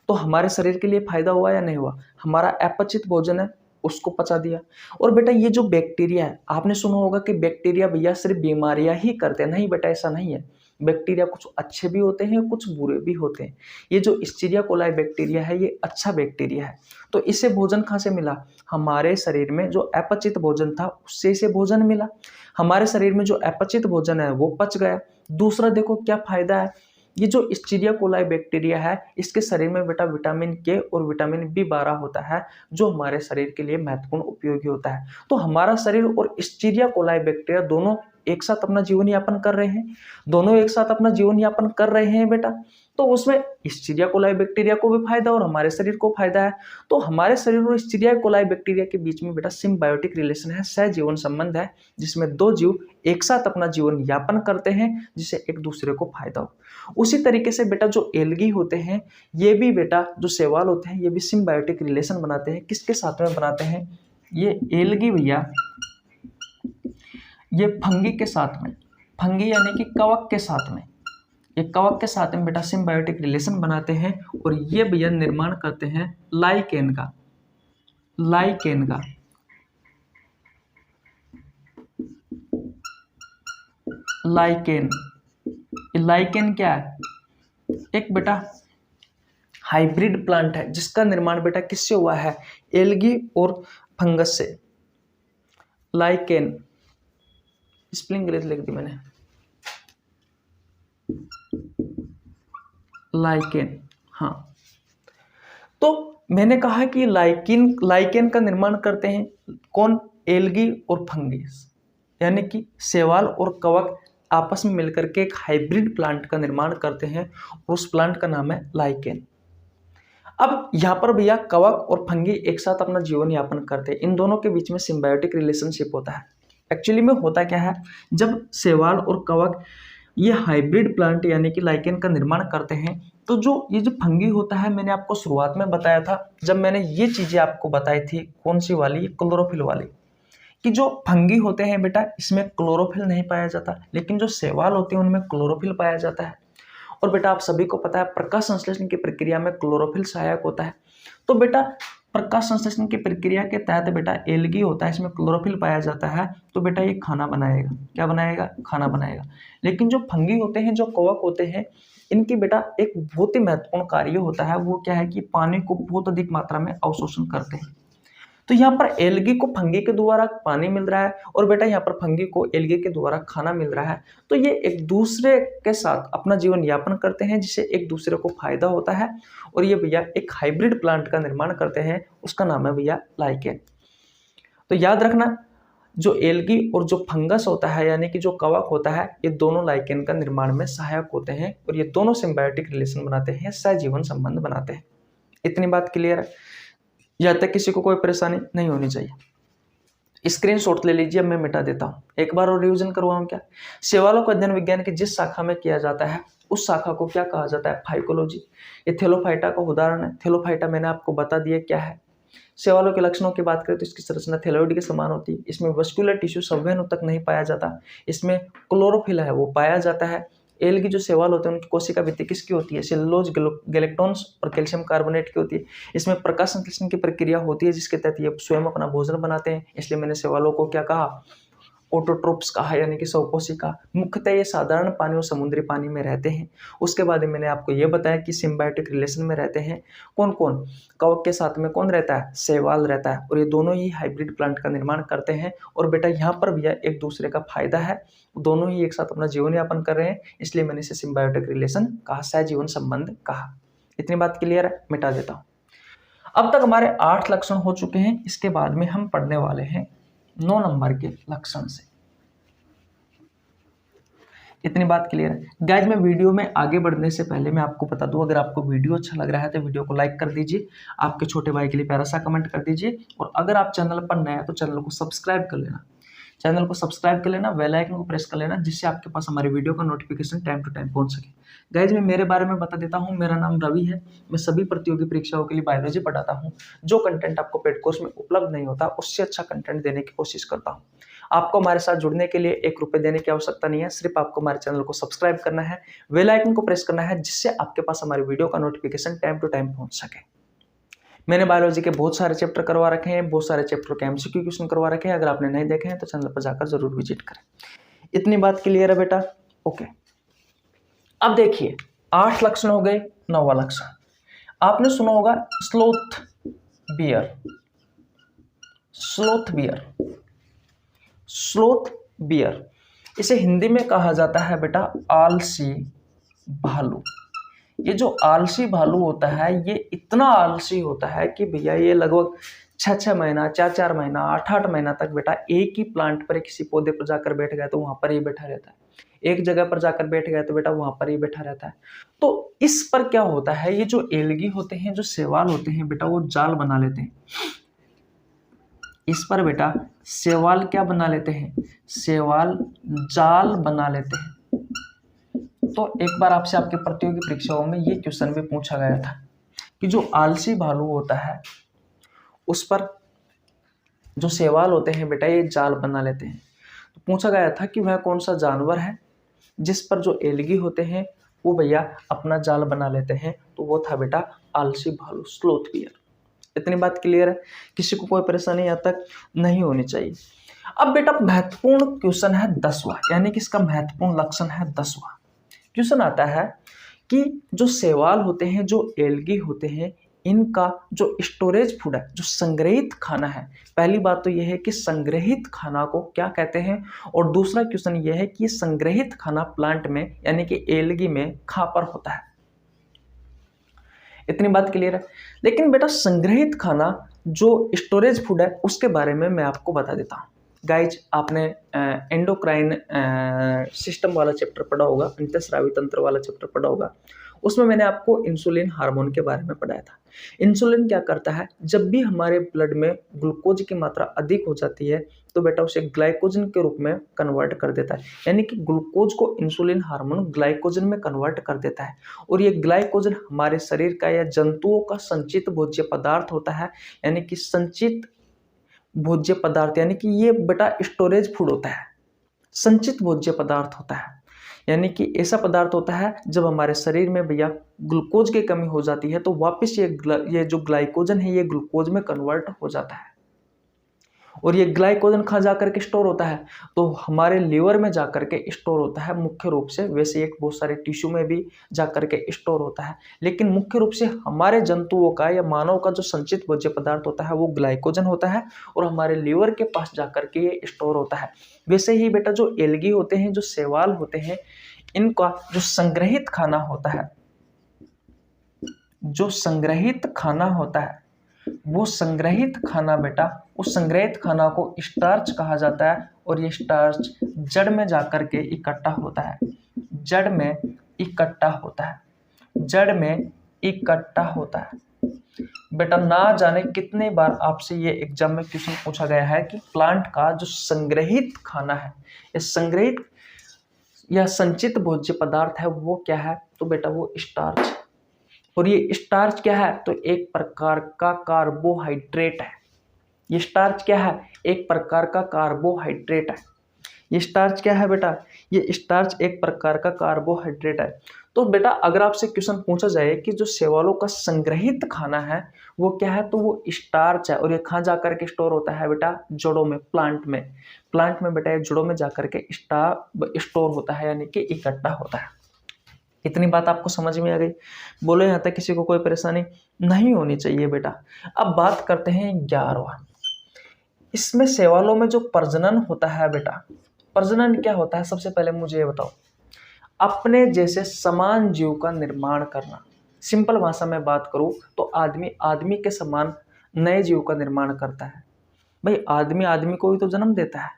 तो हमारे शरीर के लिए फायदा हुआ या नहीं हुआ, हमारा अपचित भोजन है उसको पचा दिया। और बेटा ये जो बैक्टीरिया है, आपने सुना होगा कि बैक्टीरिया भैया सिर्फ बीमारियां ही करते हैं, नहीं बेटा ऐसा नहीं है। बैक्टीरिया कुछ अच्छे भी होते हैं, कुछ बुरे भी होते हैं। ये जो इस्चीरिया कोलाई बैक्टीरिया है ये अच्छा बैक्टीरिया है। तो इसे भोजन कहाँ से मिला, हमारे शरीर में जो अपचित भोजन था उससे इसे भोजन मिला, हमारे शरीर में जो अपचित भोजन है वो पच गया। दूसरा देखो क्या फायदा है, ये जो इस्चीरिया कोलाई बैक्टीरिया है इसके शरीर में बेटा विटामिन के और विटामिन B12 होता है, जो हमारे शरीर के लिए महत्वपूर्ण उपयोगी होता है। तो हमारा शरीर और इस्चीरिया कोलाई बैक्टीरिया दोनों एक साथ अपना जीवन यापन कर रहे हैं, दोनों एक साथ अपना जीवन यापन कर रहे हैं बेटा। तो उसमें इस्चीरिया कोलाई बैक्टीरिया को भी फायदा और हमारे शरीर को फायदा है। तो हमारे शरीर और इस्चीरिया कोलाई बैक्टीरिया के बीच में बेटा सिम्बायोटिक रिलेशन है, सहजीवन संबंध है, जिसमें दो जीव एक साथ अपना जीवन यापन करते हैं जिससे एक दूसरे को फायदा हो। उसी तरीके से बेटा जो एल्गी होते हैं, ये भी बेटा जो शैवाल होते हैं ये भी सिम्बायोटिक रिलेशन बनाते हैं। किसके साथ में बनाते हैं, ये एल्गी भैया ये फंगी के साथ में, फंगी यानी कि कवक के साथ में, ये कवक के साथ में बेटा सिम्बायोटिक रिलेशन बनाते हैं, और ये भैया निर्माण करते हैं लाइकेन का, लाइकेन का। लाइकेन, लाइकेन क्या है, एक बेटा हाइब्रिड प्लांट है जिसका निर्माण बेटा किससे हुआ है, एल्गी और फंगस से। लाइकेन स्पेलिंग गलत लिख दी मैंने, लाइकेन, हाँ। तो मैंने कहा कि लाइकेन का निर्माण करते हैं कौन, एल्गी और फंगस, यानी कि शैवाल और कवक आपस में मिलकर के एक हाइब्रिड प्लांट का निर्माण करते हैं, और उस प्लांट का नाम है लाइकेन। अब यहाँ पर भैया कवक और फंगी एक साथ अपना जीवन यापन करते हैं, इन दोनों के बीच में सिम्बायोटिक रिलेशनशिप होता है। एक्चुअली में होता क्या है, जब शैवाल और कवक ये हाइब्रिड प्लांट यानी कि लाइकेन का निर्माण करते हैं, तो ये जो फंगी होता है, मैंने आपको शुरुआत में बताया था जब मैंने ये चीजें आपको बताई थी, कौन सी वाली, क्लोरोफिल वाली, कि जो फंगी होते हैं बेटा इसमें क्लोरोफिल नहीं पाया जाता, लेकिन जो शैवाल होते हैं उनमें क्लोरोफिल पाया जाता है। और बेटा आप सभी को पता है प्रकाश संश्लेषण की प्रक्रिया में क्लोरोफिल सहायक होता है। तो बेटा प्रकाश संश्लेषण की प्रक्रिया के तहत बेटा एल्गी होता है, इसमें क्लोरोफिल पाया जाता है, तो बेटा ये खाना बनाएगा, क्या बनाएगा, खाना बनाएगा। लेकिन जो फंगी होते हैं, जो कवक होते हैं, इनकी बेटा एक बहुत ही महत्वपूर्ण कार्य होता है, वो क्या है कि पानी को बहुत अधिक मात्रा में अवशोषण करते हैं। तो यहाँ पर एल्गी को फंगी के द्वारा पानी मिल रहा है, और बेटा यहाँ पर फंगी को एल्गी के द्वारा खाना मिल रहा है। तो ये एक दूसरे के साथ अपना जीवन यापन करते हैं, जिससे एक दूसरे को फायदा होता है, और ये भैया एक हाइब्रिड प्लांट का निर्माण करते हैं, उसका नाम है भैया लाइकेन। तो याद रखना जो एल्गी और जो फंगस होता है यानी कि जो कवक होता है, ये दोनों लाइकेन का निर्माण में सहायक होते हैं और ये दोनों सिम्बायोटिक रिलेशन बनाते हैं, सहजीवन संबंध बनाते हैं। इतनी बात क्लियर है? यहाँ तक किसी को कोई परेशानी नहीं होनी चाहिए। स्क्रीनशॉट ले लीजिए, अब मैं मिटा देता हूँ। एक बार और रिवीजन करवाऊँ क्या? शैवालों का अध्ययन विज्ञान की जिस शाखा में किया जाता है उस शाखा को क्या कहा जाता है? फाइकोलॉजी। ये थैलोफाइटा का उदाहरण है। थैलोफाइटा मैंने आपको बता दिया क्या है। शैवालों के लक्षणों की बात करें तो इसकी संरचना थैलोइड के समान होती है। इसमें वस्कुलर टिश्यू संवहनों तक नहीं पाया जाता। इसमें क्लोरोफिल है वो पाया जाता है। एल्गी जो शैवाल होते हैं उनकी कोशिका भित्ति किसकी होती है? सेलुलोज, गैलेक्टोन्स और कैल्शियम कार्बोनेट की होती है। इसमें प्रकाश संश्लेषण की प्रक्रिया होती है जिसके तहत ये स्वयं अपना भोजन बनाते हैं। इसलिए मैंने शैवालों को क्या कहा? ऑटोट्रोप्स कहा, यानी कि स्वपोषिका। मुख्यतः ये साधारण पानी और समुद्री पानी में रहते हैं। उसके बाद मैंने आपको ये बताया कि सिम्बायोटिक रिलेशन में रहते हैं। कौन कौन? कवक के साथ में कौन रहता है? शैवाल रहता है। और ये दोनों ही हाइब्रिड प्लांट का निर्माण करते हैं। और बेटा यहाँ पर भी एक दूसरे का फायदा है, दोनों ही एक साथ अपना जीवन यापन कर रहे हैं, इसलिए मैंने इसे सिम्बायोटिक रिलेशन कहा, सहजीवन संबंध कहा। इतनी बात क्लियर है? मिटा देता हूँ। अब तक हमारे 8 लक्षण हो चुके हैं। इसके बाद में हम पढ़ने वाले हैं 9 नंबर के लक्षण से। इतनी बात क्लियर है? गाइज मैं वीडियो में आगे बढ़ने से पहले मैं आपको बता दूं, अगर आपको वीडियो अच्छा लग रहा है तो वीडियो को लाइक कर दीजिए, आपके छोटे भाई के लिए प्यारा सा कमेंट कर दीजिए, और अगर आप चैनल पर नए हैं तो चैनल को सब्सक्राइब कर लेना। चैनल को सब्सक्राइब कर लेना, बेल आइकन को प्रेस कर लेना, जिससे आपके पास हमारे वीडियो का नोटिफिकेशन टाइम टू टाइम पहुंच सके। गाइज मैं मेरे बारे में बता देता हूँ, मेरा नाम रवि है। मैं सभी प्रतियोगी परीक्षाओं के लिए बायोलॉजी पढ़ाता हूँ। जो कंटेंट आपको पेड कोर्स में उपलब्ध नहीं होता उससे अच्छा कंटेंट देने की कोशिश करता हूँ। आपको हमारे साथ जुड़ने के लिए 1 रुपये देने की आवश्यकता नहीं है, सिर्फ आपको हमारे चैनल को सब्सक्राइब करना है, बेल आइकन को प्रेस करना है, जिससे आपके पास हमारे वीडियो का नोटिफिकेशन टाइम टू टाइम पहुंच सके। मैंने बायोलॉजी के बहुत सारे चैप्टर करवा रखे हैं, बहुत सारे चैप्टर के एमसीक्यू क्वेश्चन करवा रखे हैं। अगर आपने नहीं देखे हैं तो चैनल पर जाकर जरूर विजिट करें। इतनी बात क्लियर है बेटा? ओके। अब देखिए 8 लक्षण हो गए। 9वां लक्षण आपने सुना होगा, sloth beer. Sloth beer, sloth beer, इसे हिंदी में कहा जाता है बेटा आलसी भालू। ये जो आलसी भालू होता है ये इतना आलसी होता है कि भैया ये लगभग 6-6 महीना, 4-4 महीना, 8-8 महीना तक बेटा एक ही प्लांट पर, किसी पौधे पर जाकर बैठ गया तो वहां पर ही बैठा रहता है। एक जगह पर जाकर बैठ गया तो बेटा वहां पर ही बैठा रहता है। तो इस पर क्या होता है, ये जो एल्गी होते हैं, जो शैवाल होते हैं बेटा, वो जाल बना लेते हैं। इस पर बेटा शैवाल क्या बना लेते हैं? शैवाल जाल बना लेते हैं। तो एक बार आपसे आपके प्रतियोगी परीक्षाओं में ये क्वेश्चन भी पूछा गया था कि जो आलसी भालू होता है उस पर जो शैवाल होते हैं बेटा ये जाल बना लेते हैं। तो पूछा गया था कि वह कौन सा जानवर है जिस पर जो एल्गी होते हैं वो भैया अपना जाल बना लेते हैं? तो वो था बेटा आलसी भालू, स्लोथ बियर। इतनी बात क्लियर है? किसी को कोई परेशानी यहाँ तक नहीं होनी चाहिए। अब बेटा महत्वपूर्ण क्वेश्चन है 10वां, यानी कि इसका महत्वपूर्ण लक्षण है 10वां। क्वेश्चन आता है कि जो शैवाल होते हैं, जो एल्गी होते हैं, इनका जो स्टोरेज फूड है, जो संग्रहित खाना है, पहली बात तो यह है कि संग्रहित खाना को क्या कहते हैं, और दूसरा क्वेश्चन यह है कि संग्रहित खाना प्लांट में यानी कि एल्गी में कहां पर होता है। इतनी बात क्लियर है? लेकिन बेटा संग्रहित खाना जो स्टोरेज फूड है उसके बारे में मैं आपको बता देता हूँ। गाइज आपने एंडोक्राइन सिस्टम वाला चैप्टर पढ़ा होगा, अंतःस्रावी तंत्र वाला चैप्टर पढ़ा होगा। उसमें मैंने आपको इंसुलिन हार्मोन के बारे में पढ़ाया था। इंसुलिन क्या करता है, जब भी हमारे ब्लड में ग्लूकोज की मात्रा अधिक हो जाती है तो बेटा उसे ग्लाइकोजन के रूप में कन्वर्ट कर देता है, यानी कि ग्लूकोज को इंसुलिन हार्मोन ग्लाइकोजन में कन्वर्ट कर देता है। और ये ग्लाइकोजन हमारे शरीर का या जंतुओं का संचित भोज्य पदार्थ होता है, यानी कि संचित भोज्य पदार्थ, यानी कि ये बेटा स्टोरेज फूड होता है, संचित भोज्य पदार्थ होता है, यानी कि ऐसा पदार्थ होता है जब हमारे शरीर में भैया ग्लूकोज की कमी हो जाती है तो वापस ये जो ग्लाइकोजन है ये ग्लूकोज में कन्वर्ट हो जाता है। और ये ग्लाइकोजन कहाँ जाकर के स्टोर होता है, तो हमारे लीवर में जाकर के स्टोर होता है मुख्य रूप से। वैसे एक बहुत सारे टिश्यू में भी जाकर के स्टोर होता है, लेकिन मुख्य रूप से हमारे जंतुओं का या मानव का जो संचित भोज्य पदार्थ होता है वो ग्लाइकोजन होता है और हमारे लीवर के पास जाकर के ये स्टोर होता है। वैसे ही बेटा जो एल्गी होते हैं, जो शैवाल होते हैं, इनका जो संग्रहित खाना होता है, जो संग्रहित खाना होता है वो संग्रहित खाना बेटा, उस संग्रहित खाना को स्टार्च कहा जाता है और ये स्टार्च जड़ में जाकर के इकट्ठा होता है, जड़ में इकट्ठा होता है, जड़ में इकट्ठा होता है। बेटा ना जाने कितने बार आपसे ये एग्जाम में क्वेश्चन पूछा गया है कि प्लांट का जो संग्रहित खाना है, ये संग्रहित या संचित भोज्य पदार्थ है वो क्या है, तो बेटा वो स्टार्च है। और ये स्टार्च क्या है, तो एक प्रकार का कार्बोहाइड्रेट है। ये स्टार्च क्या है, एक प्रकार का कार्बोहाइड्रेट है। ये स्टार्च क्या है बेटा, ये स्टार्च एक प्रकार का कार्बोहाइड्रेट है। तो बेटा अगर आपसे क्वेश्चन पूछा जाए कि जो शैवालों का संग्रहित खाना है वो क्या है, तो वो स्टार्च है। और ये कहाँ जाकर के स्टोर होता है बेटा, जड़ों में, प्लांट में। प्लांट में बेटा ये जड़ों में जाकर के स्टोर होता है, यानी कि इकट्ठा होता है। इतनी बात आपको समझ में आ गई? बोलो यहाँ तक किसी को कोई परेशानी नहीं होनी चाहिए बेटा। अब बात करते हैं 11वां। इसमें शैवालों में जो प्रजनन होता है बेटा, प्रजनन क्या होता है, सबसे पहले मुझे ये बताओ। अपने जैसे समान जीव का निर्माण करना। सिंपल भाषा में बात करूं तो आदमी के समान नए जीव का निर्माण करता है। भाई आदमी को ही तो जन्म देता है।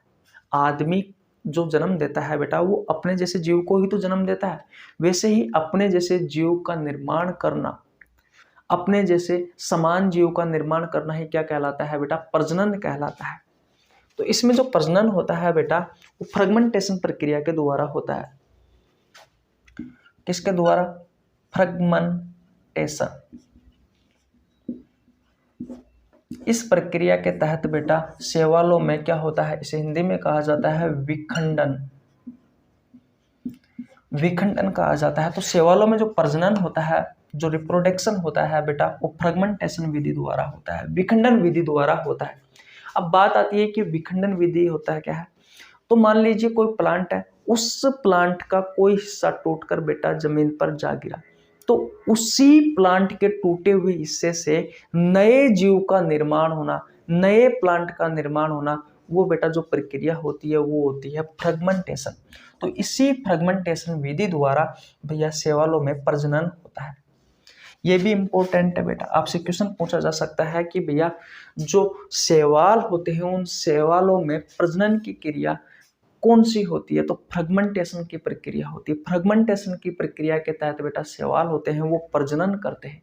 आदमी जो जन्म देता है बेटा वो अपने जैसे जीव को ही तो जन्म देता है। वैसे ही अपने जैसे जीव का निर्माण करना, अपने जैसे समान जीव का निर्माण करना ही क्या कहलाता है बेटा, प्रजनन कहलाता है। तो इसमें जो प्रजनन होता है बेटा वो फ्रेगमेंटेशन प्रक्रिया के द्वारा होता है। किसके द्वारा, फ्रेगमेंटेशन। इस प्रक्रिया के तहत बेटा शैवालों में क्या होता है, इसे हिंदी में कहा जाता है विखंडन। विखंडन कहा जाता है। तो शैवालों में जो प्रजनन होता है, जो रिप्रोडक्शन होता है बेटा वो फ्रेगमेंटेशन विधि द्वारा होता है, विखंडन विधि द्वारा होता है। अब बात आती है कि विखंडन विधि होता है क्या है। तो मान लीजिए कोई प्लांट है, उस प्लांट का कोई हिस्सा टूटकर बेटा जमीन पर जा गिरा, तो उसी प्लांट के टूटे हुए हिस्से से नए जीव का निर्माण होना, नए प्लांट का निर्माण होना, वो बेटा जो प्रक्रिया होती है वो होती है फ्रेगमेंटेशन। तो इसी फ्रेगमेंटेशन विधि द्वारा भैया शैवालों में प्रजनन होता है। ये भी इम्पोर्टेंट है बेटा, आपसे क्वेश्चन पूछा जा सकता है कि भैया जो शैवाल होते हैं उन शैवालों में प्रजनन की क्रिया कौन सी होती है, तो फ्रेगमेंटेशन की प्रक्रिया होती है। फ्रेगमेंटेशन की प्रक्रिया के तहत बेटा शैवाल होते हैं वो प्रजनन करते हैं,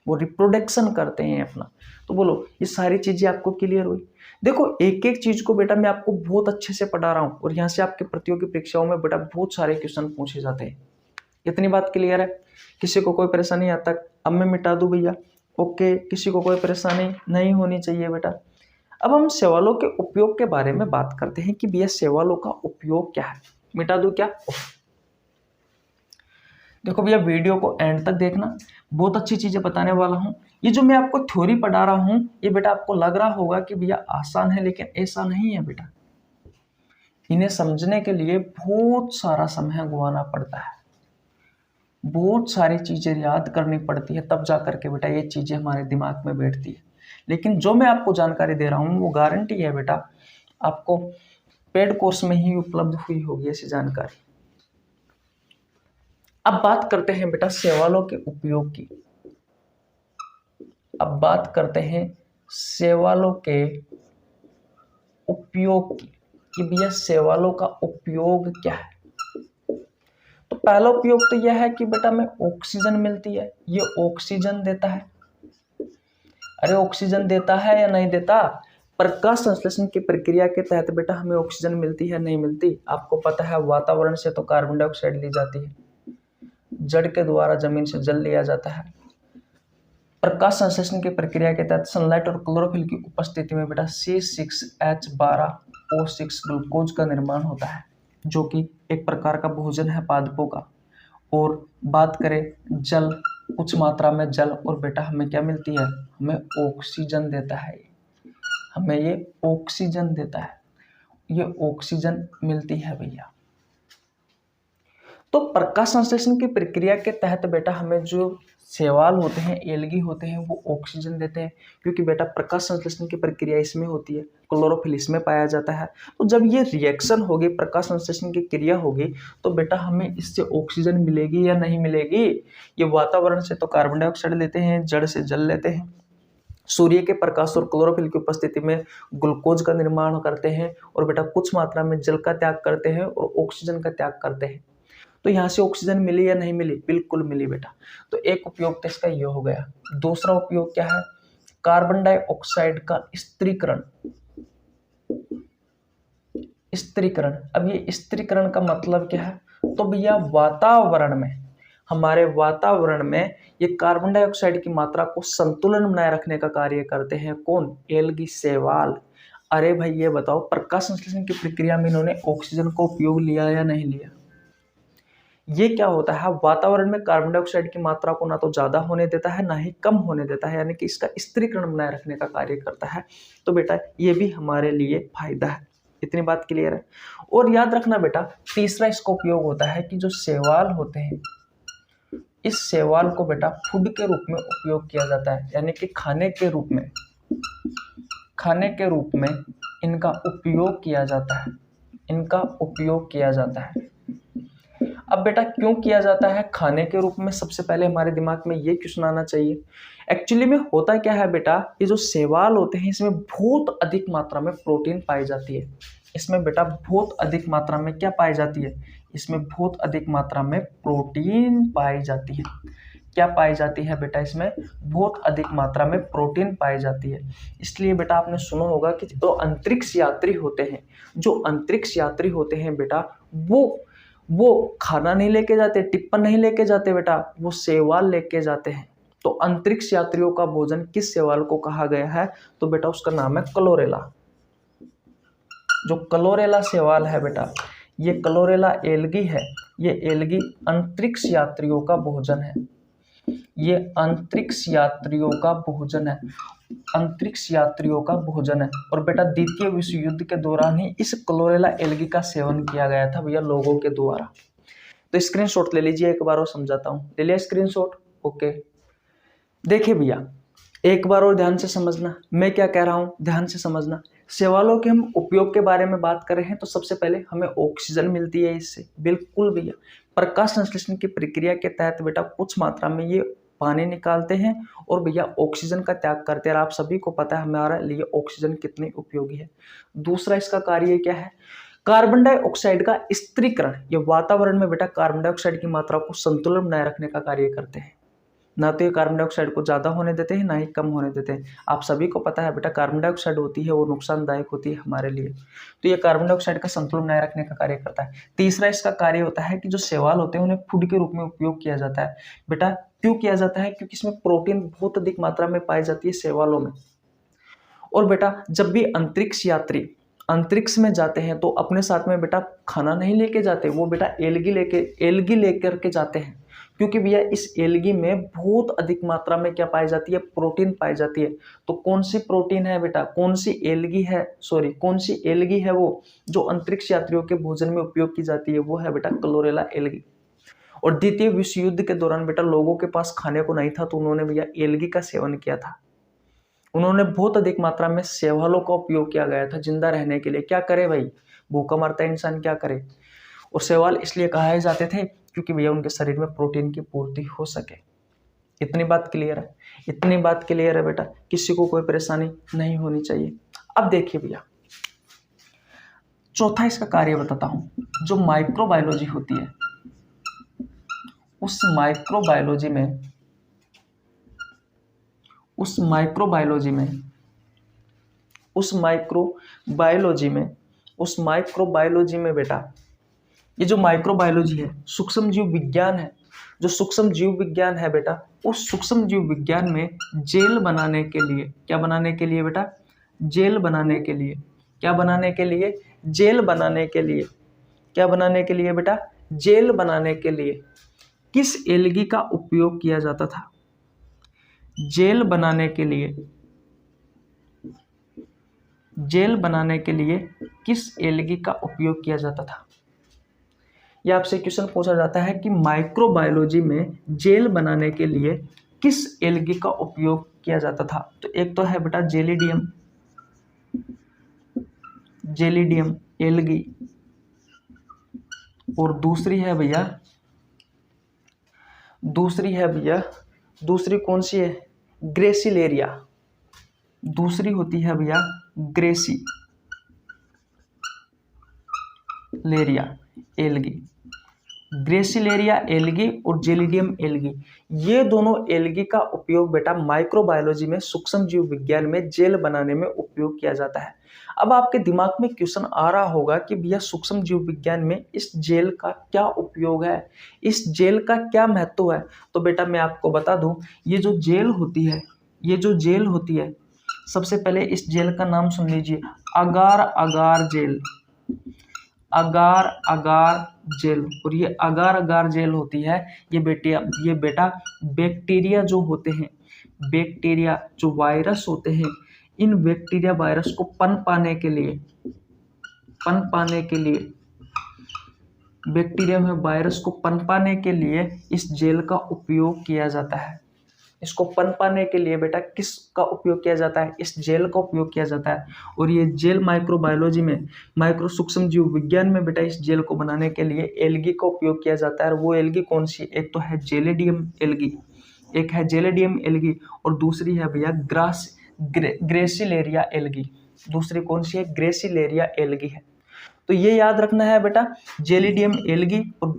वो रिप्रोडक्शन करते हैं अपना। तो बोलो ये सारी चीजें आपको क्लियर हुई? देखो एक एक चीज को बेटा मैं आपको बहुत अच्छे से पढ़ा रहा हूँ और यहाँ से आपके प्रतियोगी परीक्षाओं में बेटा बहुत सारे क्वेश्चन पूछे जाते हैं। इतनी बात क्लियर है? किसी को कोई परेशानी यहाँ तक? अब मैं मिटा दूं भैया? ओके, किसी को कोई परेशानी नहीं होनी चाहिए बेटा। अब हम शैवालों के उपयोग के बारे में बात करते हैं कि भैया शैवालों का उपयोग क्या है। मिटा दूं क्या? देखो भैया वीडियो को एंड तक देखना, बहुत अच्छी चीजें बताने वाला हूँ। ये जो मैं आपको थ्योरी पढ़ा रहा हूँ ये बेटा आपको लग रहा होगा कि भैया आसान है, लेकिन ऐसा नहीं है बेटा। इन्हें समझने के लिए बहुत सारा समय गंवाना पड़ता है, बहुत सारी चीजें याद करनी पड़ती है, तब जा करके बेटा ये चीजें हमारे दिमाग में बैठती है। लेकिन जो मैं आपको जानकारी दे रहा हूँ वो गारंटी है बेटा आपको पेड कोर्स में ही उपलब्ध हुई होगी ऐसी जानकारी। अब बात करते हैं बेटा शैवालों के उपयोग की। अब बात करते हैं शैवालों के उपयोग की कि भैया शैवालों का उपयोग क्या है। तो पहला उपयोग तो यह है कि बेटा हमें ऑक्सीजन मिलती है, ये ऑक्सीजन देता है। अरे ऑक्सीजन देता है या नहीं देता? प्रकाश संश्लेषण की प्रक्रिया के तहत बेटा हमें ऑक्सीजन मिलती है नहीं मिलती? आपको पता है वातावरण से तो कार्बन डाइऑक्साइड ली जाती है, जड़ के द्वारा जमीन से जल लिया जाता है। प्रकाश संश्लेषण की प्रक्रिया के तहत सनलाइट और क्लोरोफिल की उपस्थिति में बेटा C6H12O6 ग्लूकोज का निर्माण होता है, जो कि एक प्रकार का भोजन है पादपों का। और बात करें जल, कुछ मात्रा में जल, और बेटा हमें क्या मिलती है, हमें ऑक्सीजन देता है। हमें ये ऑक्सीजन देता है, ये ऑक्सीजन मिलती है भैया। तो प्रकाश संश्लेषण की प्रक्रिया के तहत बेटा हमें जो शैवाल होते हैं, एल्गी होते हैं, वो ऑक्सीजन देते हैं, क्योंकि बेटा प्रकाश संश्लेषण की प्रक्रिया इसमें होती है, क्लोरोफिल इसमें पाया जाता है। तो जब ये रिएक्शन होगी, प्रकाश संश्लेषण की क्रिया होगी, तो बेटा हमें इससे ऑक्सीजन मिलेगी या नहीं मिलेगी? ये वातावरण से तो कार्बन डाइऑक्साइड लेते हैं, जड़ से जल लेते हैं, सूर्य के प्रकाश और क्लोरोफिल की उपस्थिति में ग्लूकोज का निर्माण करते हैं और बेटा कुछ मात्रा में जल का त्याग करते हैं और ऑक्सीजन का त्याग करते हैं। तो यहाँ से ऑक्सीजन मिली या नहीं मिली? बिल्कुल मिली बेटा। तो एक उपयोग तो इसका ये हो गया। दूसरा उपयोग क्या है? कार्बन डाइऑक्साइड का स्थिरीकरण। स्थिरीकरण, अब ये स्थिरीकरण का मतलब क्या है? तो भैया वातावरण में, हमारे वातावरण में ये कार्बन डाइऑक्साइड की मात्रा को संतुलन बनाए रखने का कार्य करते हैं। कौन? एल्गी, शैवाल। अरे भाई ये बताओ, प्रकाश संश्लेषण की प्रक्रिया में इन्होंने ऑक्सीजन का उपयोग लिया या नहीं लिया? ये क्या होता है? वातावरण में कार्बन डाइऑक्साइड की मात्रा को ना तो ज्यादा होने देता है ना ही कम होने देता है, यानी कि इसका स्थिरीकरण बनाए रखने का कार्य करता है। तो बेटा ये भी हमारे लिए फायदा है। इतनी बात क्लियर है। और याद रखना बेटा, तीसरा इसका उपयोग होता है कि जो शैवाल होते हैं, इस शैवाल को बेटा फूड के रूप में उपयोग किया जाता है, यानी कि खाने के रूप में इनका उपयोग किया जाता है। इनका उपयोग किया जाता है। अब बेटा क्यों किया जाता है खाने के रूप में? सबसे पहले हमारे दिमाग में ये क्वेश्चन आना चाहिए। एक्चुअली में होता क्या है बेटा, ये जो शैवाल होते हैं इसमें बहुत अधिक मात्रा में प्रोटीन पाई जाती है। इसमें बेटा बहुत अधिक मात्रा में क्या पाई जाती है? इसमें बहुत अधिक मात्रा में प्रोटीन पाई जाती है। क्या पाई जाती है बेटा? इसमें बहुत अधिक मात्रा में प्रोटीन पाई जाती है। इसलिए बेटा आपने सुना होगा कि जो अंतरिक्ष यात्री होते हैं बेटा, वो खाना नहीं लेके जाते, टिप्पण नहीं लेके जाते बेटा, वो शैवाल लेके जाते हैं। तो अंतरिक्ष यात्रियों का भोजन किस शैवाल को कहा गया है? तो बेटा उसका नाम है क्लोरेला। जो क्लोरेला शैवाल है बेटा, ये क्लोरेला एल्गी है। ये एल्गी अंतरिक्ष यात्रियों का भोजन है। ये अंतरिक्ष यात्रियों का भोजन है। और बेटा द्वितीय विश्व युद्ध के दौरान ही इस क्लोरेला एल्गी का सेवन किया गया था भैया लोगों के द्वारा। तो स्क्रीनशॉट ले लीजिए, एक बार और समझाता हूं। ले लिया स्क्रीनशॉट? ओके। देखिए भैया एक बार और ध्यान से समझना, मैं क्या कह रहा हूं, ध्यान से समझना। शैवालों के हम उपयोग के बारे में बात कर रहे हैं, तो सबसे पहले हमें ऑक्सीजन मिलती है इससे। बिल्कुल भैया, प्रकाश संश्लेषण की प्रक्रिया के तहत बेटा कुछ मात्रा में ये पानी निकालते हैं और भैया ऑक्सीजन का त्याग करते हैं। आप सभी को पता है हमारे लिए ऑक्सीजन कितनी उपयोगी है। दूसरा इसका कार्य क्या है? कार्बन डाइऑक्साइड का स्थिरीकरण। ये वातावरण में बेटा कार्बन डाइऑक्साइड की मात्रा को संतुलन बनाए रखने का कार्य करते हैं। ना तो ये कार्बन डाइऑक्साइड को ज़्यादा होने देते हैं ना ही कम होने देते हैं। आप सभी को पता है बेटा कार्बन डाइऑक्साइड होती है वो नुकसानदायक होती है हमारे लिए। तो ये कार्बन डाइऑक्साइड का संतुलन बनाए रखने का कार्य करता है। तीसरा इसका कार्य होता है कि जो शैवाल होते हैं उन्हें फूड के रूप में उपयोग किया जाता है। बेटा क्यों किया जाता है? क्योंकि इसमें प्रोटीन बहुत अधिक मात्रा में पाई जाती है शैवालों में। और बेटा जब भी अंतरिक्ष यात्री अंतरिक्ष में जाते हैं तो अपने साथ में बेटा खाना नहीं लेके जाते, वो बेटा एल्गी लेकर के जाते हैं। क्योंकि भैया इस एल्गी में बहुत अधिक मात्रा में क्या पाई जाती है? प्रोटीन पाई जाती है। तो कौन सी प्रोटीन है बेटा? कौन सी एल्गी है वो जो अंतरिक्ष यात्रियों के भोजन में उपयोग की जाती है? वो है बेटा क्लोरेला एल्गी। और द्वितीय विश्व युद्ध के दौरान बेटा लोगों के पास खाने को नहीं था, तो उन्होंने भैया एल्गी का सेवन किया था। उन्होंने बहुत अधिक मात्रा में शैवालों का उपयोग किया गया था जिंदा रहने के लिए। क्या करे भाई, भूखा मरता है इंसान, क्या करे। और शैवाल इसलिए कहाए जाते थे क्योंकि भैया उनके शरीर में प्रोटीन की पूर्ति हो सके। इतनी बात क्लियर है? इतनी बात क्लियर है बेटा, किसी को कोई परेशानी नहीं होनी चाहिए। अब देखिए भैया चौथा इसका कार्य बताता हूं। जो माइक्रोबायोलॉजी होती है, उस माइक्रोबायोलॉजी में बेटा ये जो माइक्रोबायोलॉजी है, सूक्ष्म जीव विज्ञान है, जो सूक्ष्म जीव विज्ञान है बेटा, उस सूक्ष्म जीव विज्ञान में जेल बनाने के लिए, क्या बनाने के लिए बेटा? जेल बनाने के लिए। क्या बनाने के लिए? जेल बनाने के लिए। क्या बनाने के लिए बेटा? जेल बनाने के लिए किस एल्गी का उपयोग किया जाता था? जेल बनाने के लिए किस एल्गी का उपयोग किया जाता था? यह आपसे क्वेश्चन पूछा जाता है कि माइक्रोबायोलॉजी में जेल बनाने के लिए किस एल्गी का उपयोग किया जाता था? तो एक तो है बेटा जेलिडियम एल्गी, और दूसरी कौन सी है? ग्रेसिलेरिया। दूसरी होती है भैया ग्रेसी लेरिया एल्गी। ग्रेसिलेरिया एल्गी और जेलिडियम एल्गी, ये दोनों एल्गी का उपयोग बेटा माइक्रोबायोलॉजी में, सूक्ष्म जीव विज्ञान में जेल बनाने में उपयोग किया जाता है। अब आपके दिमाग में क्वेश्चन आ रहा होगा कि भैया सूक्ष्म जीव विज्ञान में इस जेल का क्या उपयोग है, इस जेल का क्या महत्व है। तो बेटा मैं आपको बता दूं, ये जो जेल होती है, ये जो जेल होती है, सबसे पहले इस जेल का नाम सुन लीजिए, अगार अगार जेल, अगार अगार जेल। और ये अगार अगार जेल होती है, ये बेटा बैक्टीरिया जो होते हैं, बैक्टीरिया जो वायरस होते हैं, इन बैक्टीरिया वायरस को पनपाने के लिए बैक्टीरिया में वायरस को पनपाने के लिए इस जेल का उपयोग किया जाता है। इसको पनपाने के लिए बेटा किसका उपयोग किया जाता है, इस जेल का उपयोग किया जाता है। और ये जेल माइक्रोबायोलॉजी में, माइक्रो सूक्ष्म जीव विज्ञान में बेटा इस जेल को बनाने के लिए एल्गी का उपयोग किया जाता है। और वो एल्गी कौन सी, एक तो है जेलिडियम एल्गी, एक है जेलिडियम एल्गी और दूसरी है भैया ग्रेसिलेरिया एल्गी। दूसरी कौन सी है, ग्रेसिलेरिया एल्गी है। तो ये याद रखना है बेटा, जेलिडियम एल्गी और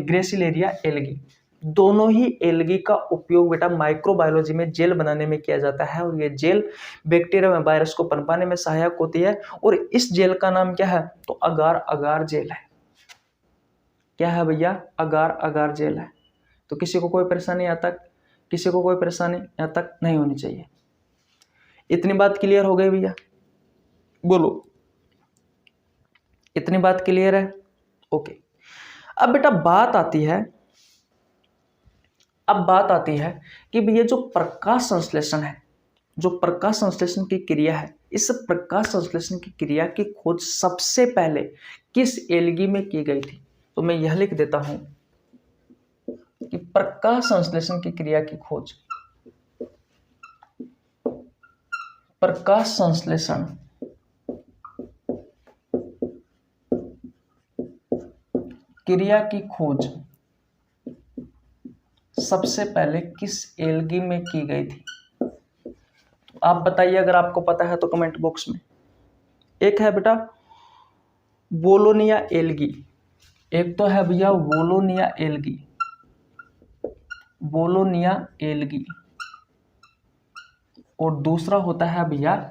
ग्रेसिलेरिया एल्गी, दोनों ही एल्गी का उपयोग बेटा माइक्रोबायोलॉजी में जेल बनाने में किया जाता है। और ये जेल बैक्टीरिया में वायरस को पनपाने में सहायक होती है। और इस जेल का नाम क्या है, तो अगार अगार जेल है। क्या है भैया, अगार अगार जेल है। तो किसी को कोई परेशानी यहाँ तक, किसी को कोई परेशानी यहाँ तक नहीं होनी चाहिए। इतनी बात क्लियर हो गई भैया, बोलो इतनी बात क्लियर है? ओके। अब बेटा बात आती है कि भैया जो प्रकाश संश्लेषण है, जो प्रकाश संश्लेषण की क्रिया है, इस प्रकाश संश्लेषण की क्रिया की खोज सबसे पहले किस एल्गी में की गई थी। तो मैं यह लिख देता हूं कि प्रकाश संश्लेषण की क्रिया की खोज, प्रकाश संश्लेषण क्रिया की खोज सबसे पहले किस एल्गी में की गई थी। तो आप बताइए, अगर आपको पता है तो कमेंट बॉक्स में। एक है बेटा वोलोनिया एल्गी, एक तो है भैया वोलोनिया एल्गी, वोलोनिया एल्गी, और दूसरा होता है भैया,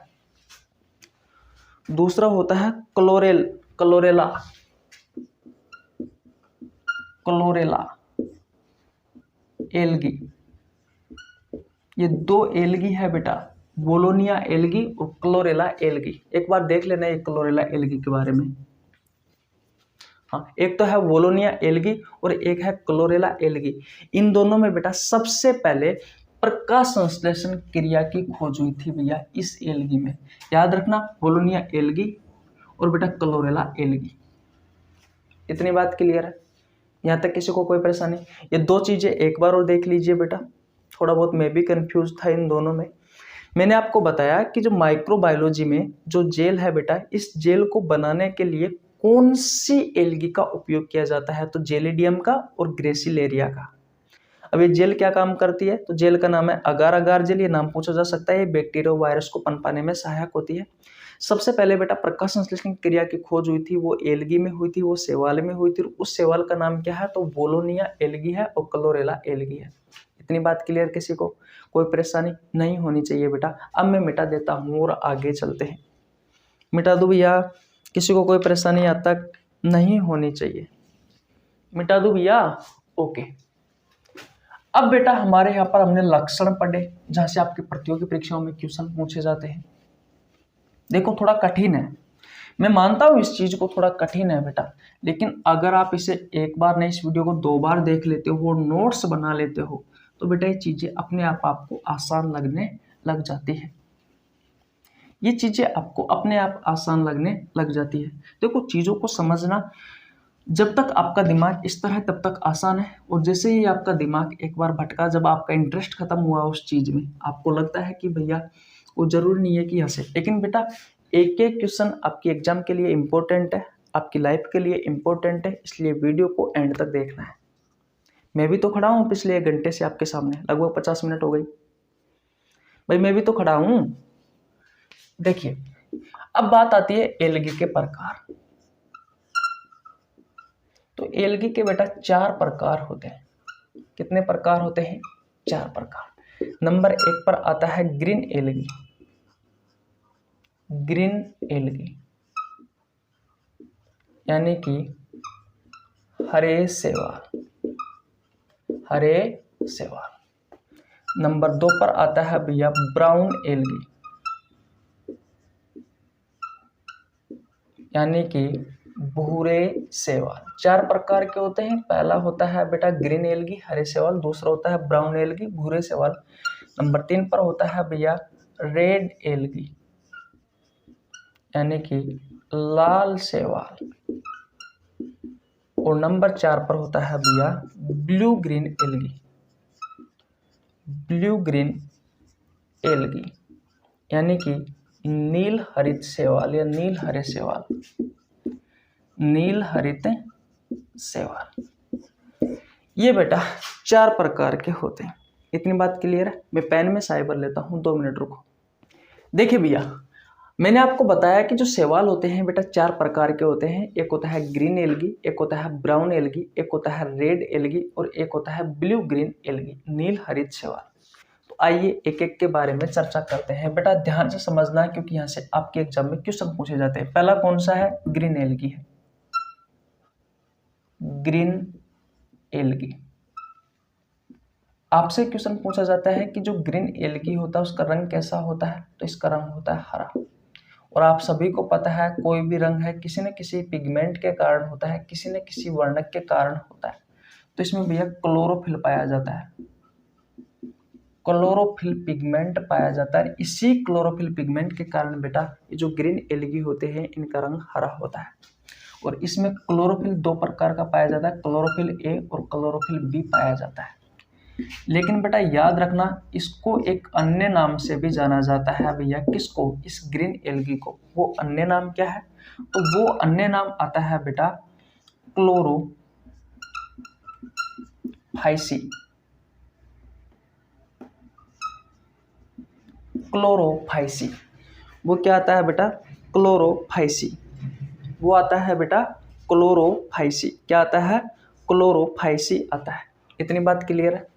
दूसरा होता है क्लोरेला एल्गी। ये दो एल्गी है बेटा, वोलोनिया एल्गी और क्लोरेला एल्गी। एक बार देख लेना ये क्लोरेला एल्गी के बारे में। हाँ, एक तो है वोलोनिया एल्गी और एक है क्लोरेला एल्गी। इन दोनों में बेटा सबसे पहले प्रकाश संश्लेषण क्रिया की खोज हुई थी भैया इस एल्गी में। याद रखना, वोलोनिया एल्गी और बेटा क्लोरेला एल्गी। इतनी बात क्लियर है? यहाँ तक किसी को कोई परेशानी? ये दो चीजें एक बार और देख लीजिए बेटा, थोड़ा बहुत मैं भी कंफ्यूज था इन दोनों में। मैंने आपको बताया कि जो माइक्रोबायोलॉजी में जो जेल है बेटा, इस जेल को बनाने के लिए कौन सी एल्गी का उपयोग किया जाता है, तो जेलिडियम का और ग्रेसिलेरिया का। अब ये जेल क्या काम करती है, तो जेल का नाम है अगार अगार जेल। ये नाम पूछा जा सकता है। ये बैक्टीरिया वायरस को पनपाने में सहायक होती है। सबसे पहले बेटा प्रकाश संश्लेषण क्रिया की खोज हुई थी, वो एल्गी में हुई थी, वो शैवाल में हुई थी। उस शैवाल का नाम क्या है, तो वोलोनिया एल्गी है और क्लोरेला एल्गी है। इतनी बात क्लियर? किसी को कोई परेशानी नहीं होनी चाहिए बेटा। अब मैं मिटा देता हूँ और आगे चलते हैं। मिटा दूं भैया? किसी को कोई परेशानी आज तक नहीं होनी चाहिए। मिटा दूं भैया? ओके। अब बेटा हमारे यहाँ पर हमने लक्षण पढ़े, जहां से आपकी प्रतियोगी परीक्षाओं में क्वेश्चन पूछे जाते हैं। देखो थोड़ा कठिन है, मैं मानता हूँ इस चीज को थोड़ा कठिन है बेटा, लेकिन अगर आप इसे एक बार नहीं, इस वीडियो को 2 बार देख लेते हो और नोट्स बना लेते हो, तो बेटा ये चीजें अपने आप आपको आसान लगने लग जाती है। ये चीजें आपको अपने आप आसान लगने लग जाती है। देखो चीजों को समझना जब तक आपका दिमाग इस तरह है तब तक आसान है, और जैसे ही आपका दिमाग एक बार भटका, जब आपका इंटरेस्ट खत्म हुआ उस चीज में, आपको लगता है कि भैया वो जरूरी नहीं है कि हंसे। लेकिन बेटा एक एक क्वेश्चन आपकी एग्जाम के लिए इम्पोर्टेंट है, आपकी लाइफ के लिए इम्पोर्टेंट है, इसलिए वीडियो को एंड तक देखना है। मैं भी तो खड़ा हूँ पिछले 1 घंटे से आपके सामने, लगभग 50 मिनट हो गई। भाई मैं भी तो खड़ा हूं। देखिए अब बात आती है एल्गी के प्रकार। तो एल्गी के बेटा 4 प्रकार होते हैं। कितने प्रकार होते हैं? 4 प्रकार। नंबर 1 पर आता है ग्रीन एल्गी। ग्रीन एल्गी यानी कि हरे शैवाल, हरे शैवाल। नंबर 2 पर आता है भैया ब्राउन एल्गी यानी कि भूरे शैवाल। 4 प्रकार के होते हैं। पहला होता है बेटा ग्रीन एल्गी, हरे शैवाल। दूसरा होता है ब्राउन एल्गी, भूरे शैवाल। नंबर 3 पर होता है भैया रेड एल्गी यानी कि लाल शैवाल। और नंबर 4 पर होता है भैया blue green algae, blue green algae यानी कि नील हरित शैवाल या नील हरे शैवाल, नील हरित शैवाल। ये बेटा 4 प्रकार के होते हैं। इतनी बात क्लियर है? मैं पेन में साइबर लेता हूं, 2 मिनट रुको। देखिए भैया मैंने आपको बताया कि जो शैवाल होते हैं बेटा 4 प्रकार के होते हैं। एक होता है ग्रीन एल्गी, एक होता है ब्राउन एल्गी, एक होता है रेड एल्गी और एक होता है ब्लू ग्रीन एल्गी, नील हरित शैवाल। तो आइए एक एक के बारे में चर्चा करते हैं। बेटा ध्यान से समझना है क्योंकि यहाँ से आपके एग्जाम में क्वेश्चन पूछे जाते हैं। पहला कौन सा है? ग्रीन एल्गी है। ग्रीन एल्गी आपसे क्वेश्चन पूछा जाता है कि जो ग्रीन एल्गी होता है उसका रंग कैसा होता है? तो इसका रंग होता है हरा। और आप सभी को पता है कोई भी रंग है किसी न किसी पिगमेंट के कारण होता है, किसी न किसी वर्णक के कारण होता है। तो इसमें भैया क्लोरोफिल पाया जाता है, क्लोरोफिल पिगमेंट पाया जाता है। इसी क्लोरोफिल पिगमेंट के कारण बेटा ये जो ग्रीन एल्गी होते हैं इनका रंग हरा होता है। और इसमें क्लोरोफिल 2 प्रकार का पाया जाता है, क्लोरोफिल ए और क्लोरोफिल बी पाया जाता है। लेकिन बेटा याद रखना इसको एक अन्य नाम से भी जाना जाता है भैया। किसको? इस ग्रीन एल्गी को। वो अन्य नाम क्या है? तो वो अन्य नाम आता है बेटा क्लोरोफाइसी। क्लोरोफाइसी वो क्या आता है बेटा? क्लोरोफाइसी। वो आता है बेटा क्लोरोफाइसी। क्या आता है? क्लोरोफाइसी आता है। इतनी बात क्लियर है?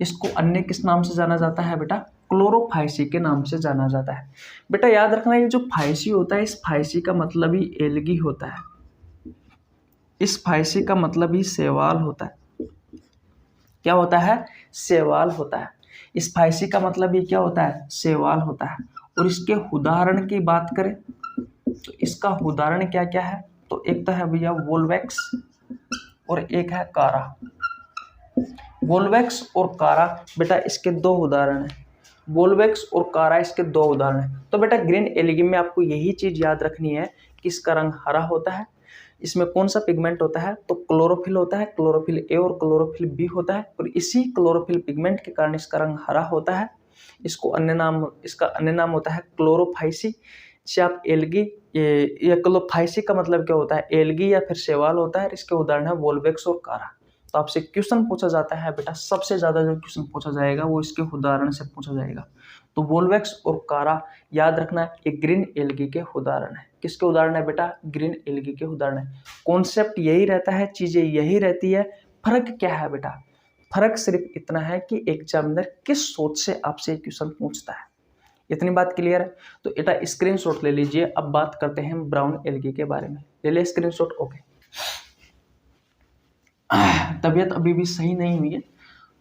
इसको अन्य किस नाम से जाना जाता है बेटा? क्लोरोफाइसी के नाम से जाना जाता है। बेटा याद रखना ये जो फाइसी होता है इस फाइसी का मतलब ही एल्गी होता है, इस फाइसी का मतलब ही शैवाल होता है। क्या होता है? शैवाल होता है। इस फाइसी का मतलब ही क्या होता है? शैवाल होता है। और इसके उदाहरण की बात करें तो इसका उदाहरण क्या क्या है? तो एक तो है भैया वोल्वेक्स और एक है कारा। वोल्वेक्स और कारा बेटा इसके 2 उदाहरण हैं। वोल्वेक्स और कारा इसके 2 उदाहरण हैं। तो बेटा ग्रीन एल्गी में आपको यही चीज याद रखनी है कि इसका रंग हरा होता है। इसमें कौन सा पिगमेंट होता है? तो क्लोरोफिल होता है, क्लोरोफिल ए और क्लोरोफिल बी होता है। और इसी क्लोरोफिल पिगमेंट के कारण इसका रंग हरा होता है। इसका अन्य नाम होता है क्लोरोफाइसी। से आप एल्गी या क्लोरोफाइसी का मतलब क्या होता है? एल्गी या फिर शैवाल होता है। इसके उदाहरण है वोल्वेक्स और कारा। तो आपसे क्वेश्चन पूछा जाता है बेटा, सबसे ज्यादा जो क्वेश्चन पूछा जाएगा वो इसके उदाहरण से पूछा जाएगा। तो वोल्वेक्स और कारा याद रखना ये ग्रीन एल्गी के उदाहरण है। किसके उदाहरण है बेटा? ग्रीन एल्गी के उदाहरण है। कॉन्सेप्ट यही रहता है, चीजें यही रहती है। फर्क क्या है बेटा? फर्क सिर्फ इतना है कि एग्जामिनर किस सोच से आपसे क्वेश्चन पूछता है। इतनी बात क्लियर है? तो बेटा स्क्रीनशॉट ले लीजिए। अब बात करते हैं ब्राउन एल्गी के बारे में। ले लिया स्क्रीनशॉट? ओके। तबीयत अभी भी सही नहीं हुई है,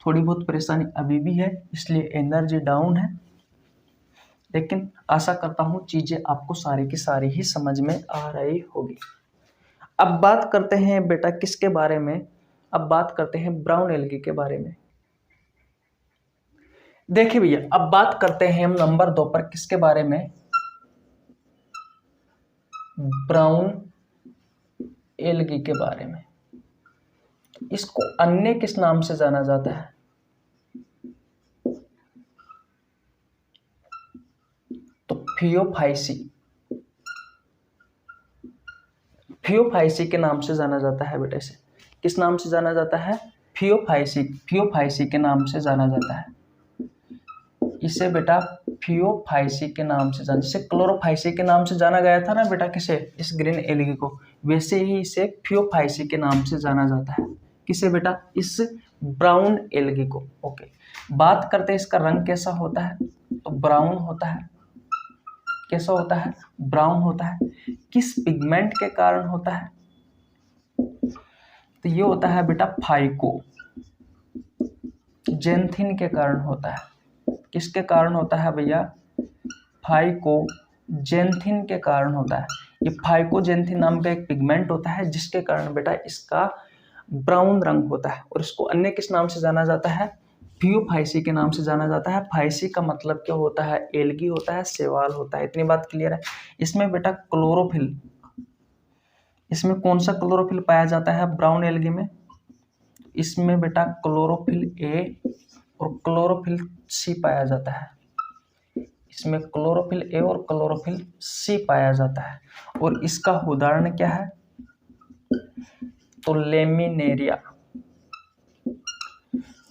थोड़ी बहुत परेशानी अभी भी है, इसलिए एनर्जी डाउन है। लेकिन आशा करता हूँ चीजें आपको सारी की सारी ही समझ में आ रही होगी। अब बात करते हैं बेटा किसके बारे में? अब बात करते हैं ब्राउन एल्गी के बारे में। देखिए भैया अब बात करते हैं हम नंबर 2 पर किसके बारे में? ब्राउन एल्गी के बारे में। इसको अन्य किस नाम से जाना जाता है? तो फियोफाइसी। फियोफाइसी के नाम से जाना जाता है बेटा। इसे किस नाम से जाना जाता है? फियोफाइसी। फियोफाइसी के नाम से जाना जाता है। इसे बेटा फियोफाइसी के नाम से जाना, जैसे क्लोरोफाइसी के नाम से जाना गया था ना बेटा किसे, इस ग्रीन एल्गी को, वैसे ही इसे फियोफाइसी के नाम से जाना जाता है। किसे बेटा, इस ब्राउन एल्गी को। ओके, बात करते हैं इसका रंग कैसा होता है, तो ब्राउन होता है। कैसा होता है, ब्राउन होता है। किस पिगमेंट के कारण होता है, तो ये होता है बेटा फाइको जेंथिन के कारण होता है। किसके कारण होता है भैया, फाइकोजेंथिन के कारण होता है। ये फाइकोजेंथिन नाम का एक पिगमेंट होता है जिसके कारण बेटा इसका ब्राउन रंग होता है, और इसको अन्य किस नाम से जाना जाता है, फियोफाइसी के नाम से जाना जाता है। फाइसी का मतलब क्या होता है, एल्गी होता है, शैवाल होता है। इतनी बात क्लियर है। इसमें बेटा क्लोरोफिल, इसमें कौन सा क्लोरोफिल पाया जाता है ब्राउन एल्गी में, इसमें बेटा क्लोरोफिल ए और क्लोरोफिल सी पाया जाता है। इसमें क्लोरोफिल ए और क्लोरोफिल सी पाया जाता है। और इसका उदाहरण क्या है, तो लेमिनेरिया,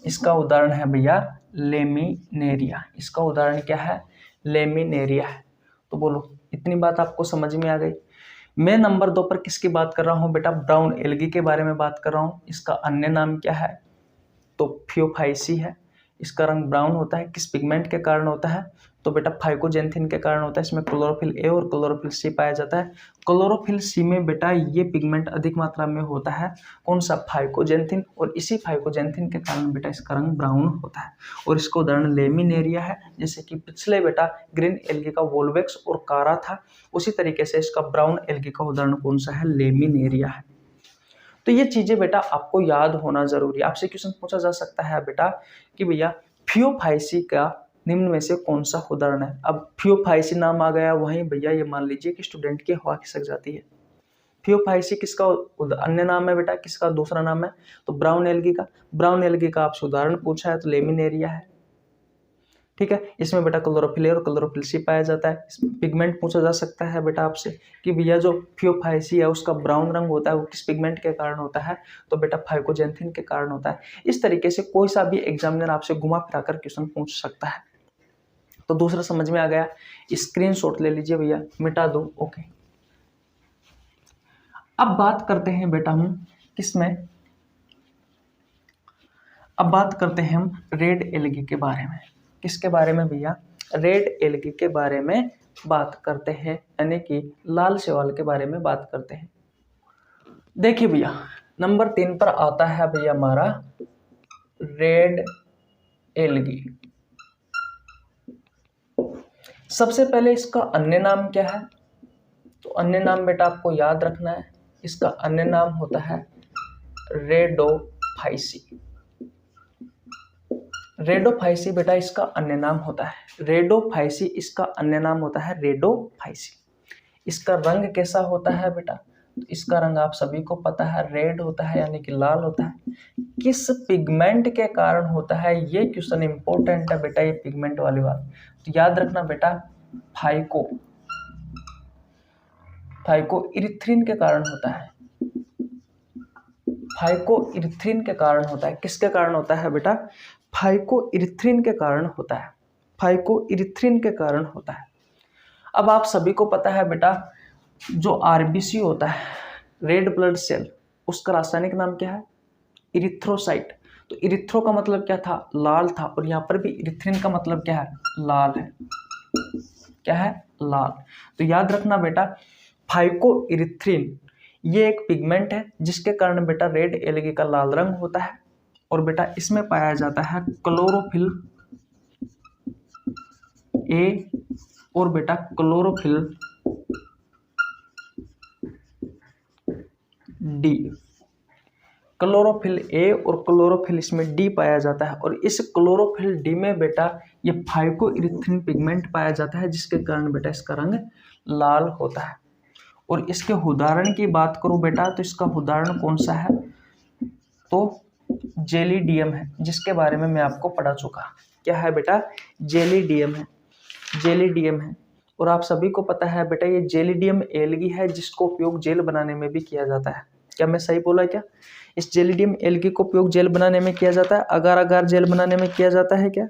इसका उदाहरण है भैया लेमिनेरिया। इसका उदाहरण क्या है, लेमिनेरिया है। तो बोलो, इतनी बात आपको समझ में आ गई। मैं नंबर 2 पर किसकी बात कर रहा हूँ बेटा, ब्राउन एल्गी के बारे में बात कर रहा हूँ। इसका अन्य नाम क्या है, तो फियोफाइसी है। इसका रंग ब्राउन होता है। किस पिगमेंट के कारण होता है, तो बेटा फाइकोजेंथिन के कारण होता है। इसमें क्लोरोफिल ए और क्लोरोफिल सी पाया जाता है। क्लोरोफिल सी में बेटा ये पिगमेंट अधिक मात्रा में होता है, कौन सा, फाइकोजेंथिन, और इसी फाइकोजेंथिन के कारण बेटा इसका रंग ब्राउन होता है। और इसका उदाहरण लेमिनेरिया है। जैसे कि पिछले बेटा ग्रीन एल्गी का वोल्वेक्स और कारा था, उसी तरीके से इसका ब्राउन एल्गी का उदाहरण कौन सा है, लेमिनेरिया है। तो ये चीजें बेटा आपको याद होना जरूरी है। आपसे क्वेश्चन पूछा जा सकता है बेटा कि भैया फियोफाइसी का निम्न में से कौन सा उदाहरण है। अब फियोफाइसी नाम आ गया वहीं भैया, ये मान लीजिए कि स्टूडेंट की हवा खिसक जाती है। फियोफाइसी किसका अन्य नाम है बेटा, किसका दूसरा नाम है, तो ब्राउन एल्गी का। ब्राउन एल्गी का आपसे उदाहरण पूछा है तो लेमिनेरिया है। ठीक है, इसमें बेटा क्लोरोफिल ए और क्लोरोफिल सी पाया जाता है। इसमें पिगमेंट पूछा जा सकता है बेटा आपसे कि भैया जो फियोफाइसी है उसका ब्राउन रंग होता है वो किस पिगमेंट के कारण होता है, तो बेटा फाइकोजेंथिन के कारण होता है। इस तरीके से कोई सा भी एग्जामिनर आपसे घुमा फिरा कर क्वेश्चन पूछ सकता है। तो दूसरा समझ में आ गया, स्क्रीनशॉट ले लीजिए भैया, मिटा दो। ओके, अब बात करते हैं बेटा हम किसमें, अब बात करते हैं हम रेड एल्गी के बारे में। किसके बारे में भैया, रेड एल्गी के बारे में बात करते हैं, यानी कि लाल शैवाल के बारे में बात करते हैं। देखिए भैया, नंबर 3 पर आता है भैया हमारा रेड एल्गी। सबसे पहले इसका अन्य नाम क्या है, तो अन्य नाम बेटा आपको याद रखना है। इसका अन्य नाम होता है रेडोफाइसी। रेडोफाइसी बेटा इसका अन्य नाम होता है। रेडोफाइसी इसका अन्य नाम होता है रेडोफाइसी। इसका रंग कैसा होता है बेटा, तो इसका रंग आप सभी को पता है, रेड होता है, यानी कि लाल होता है। किस पिगमेंट के कारण होता है, ये क्वेश्चन इंपॉर्टेंट है बेटा, ये पिगमेंट वाली बात तो याद रखना बेटा, फाइकोइरिथ्रिन के कारण होता है। फाइकोइरिथ्रिन के कारण होता है। किसके कारण होता है बेटा, फाइकोइरिथ्रिन के कारण होता है। फाइकोइरिथ्रिन के कारण होता है। अब आप सभी को पता है बेटा, जो आरबीसी होता है, रेड ब्लड सेल, उसका रासायनिक नाम क्या है, इरिथ्रोसाइट। तो इरिथ्रो का मतलब क्या था, लाल था, और यहाँ पर भी इरिथ्रिन का मतलब क्या है, लाल है। क्या है, लाल। तो याद रखना बेटा, फाइकोइरिथ्रिन ये एक पिगमेंट है जिसके कारण बेटा रेड एल्गी का लाल रंग होता है। और बेटा इसमें पाया जाता है क्लोरोफिल ए और बेटा क्लोरोफिल डी। क्लोरोफिल ए और क्लोरोफिल इसमें डी पाया जाता है, और इस क्लोरोफिल डी में बेटा ये फाइकोइरिथ्रिन पिगमेंट पाया जाता है जिसके कारण बेटा इसका रंग लाल होता है। और इसके उदाहरण की बात करूं बेटा, तो इसका उदाहरण कौन सा है, तो जेलिडियम है, जिसके बारे में मैं आपको पढ़ा चुका। क्या है बेटा, जेलिडियम है, जेलिडियम है। और आप सभी को पता है बेटा ये जेलिडियम एल्गी है जिसको उपयोग जेल बनाने में भी किया जाता है। क्या मैं सही बोला क्या, इस जेलिडियम एल्गी को उपयोग जेल बनाने में किया जाता है, अगार अगार जेल बनाने में किया जाता है क्या,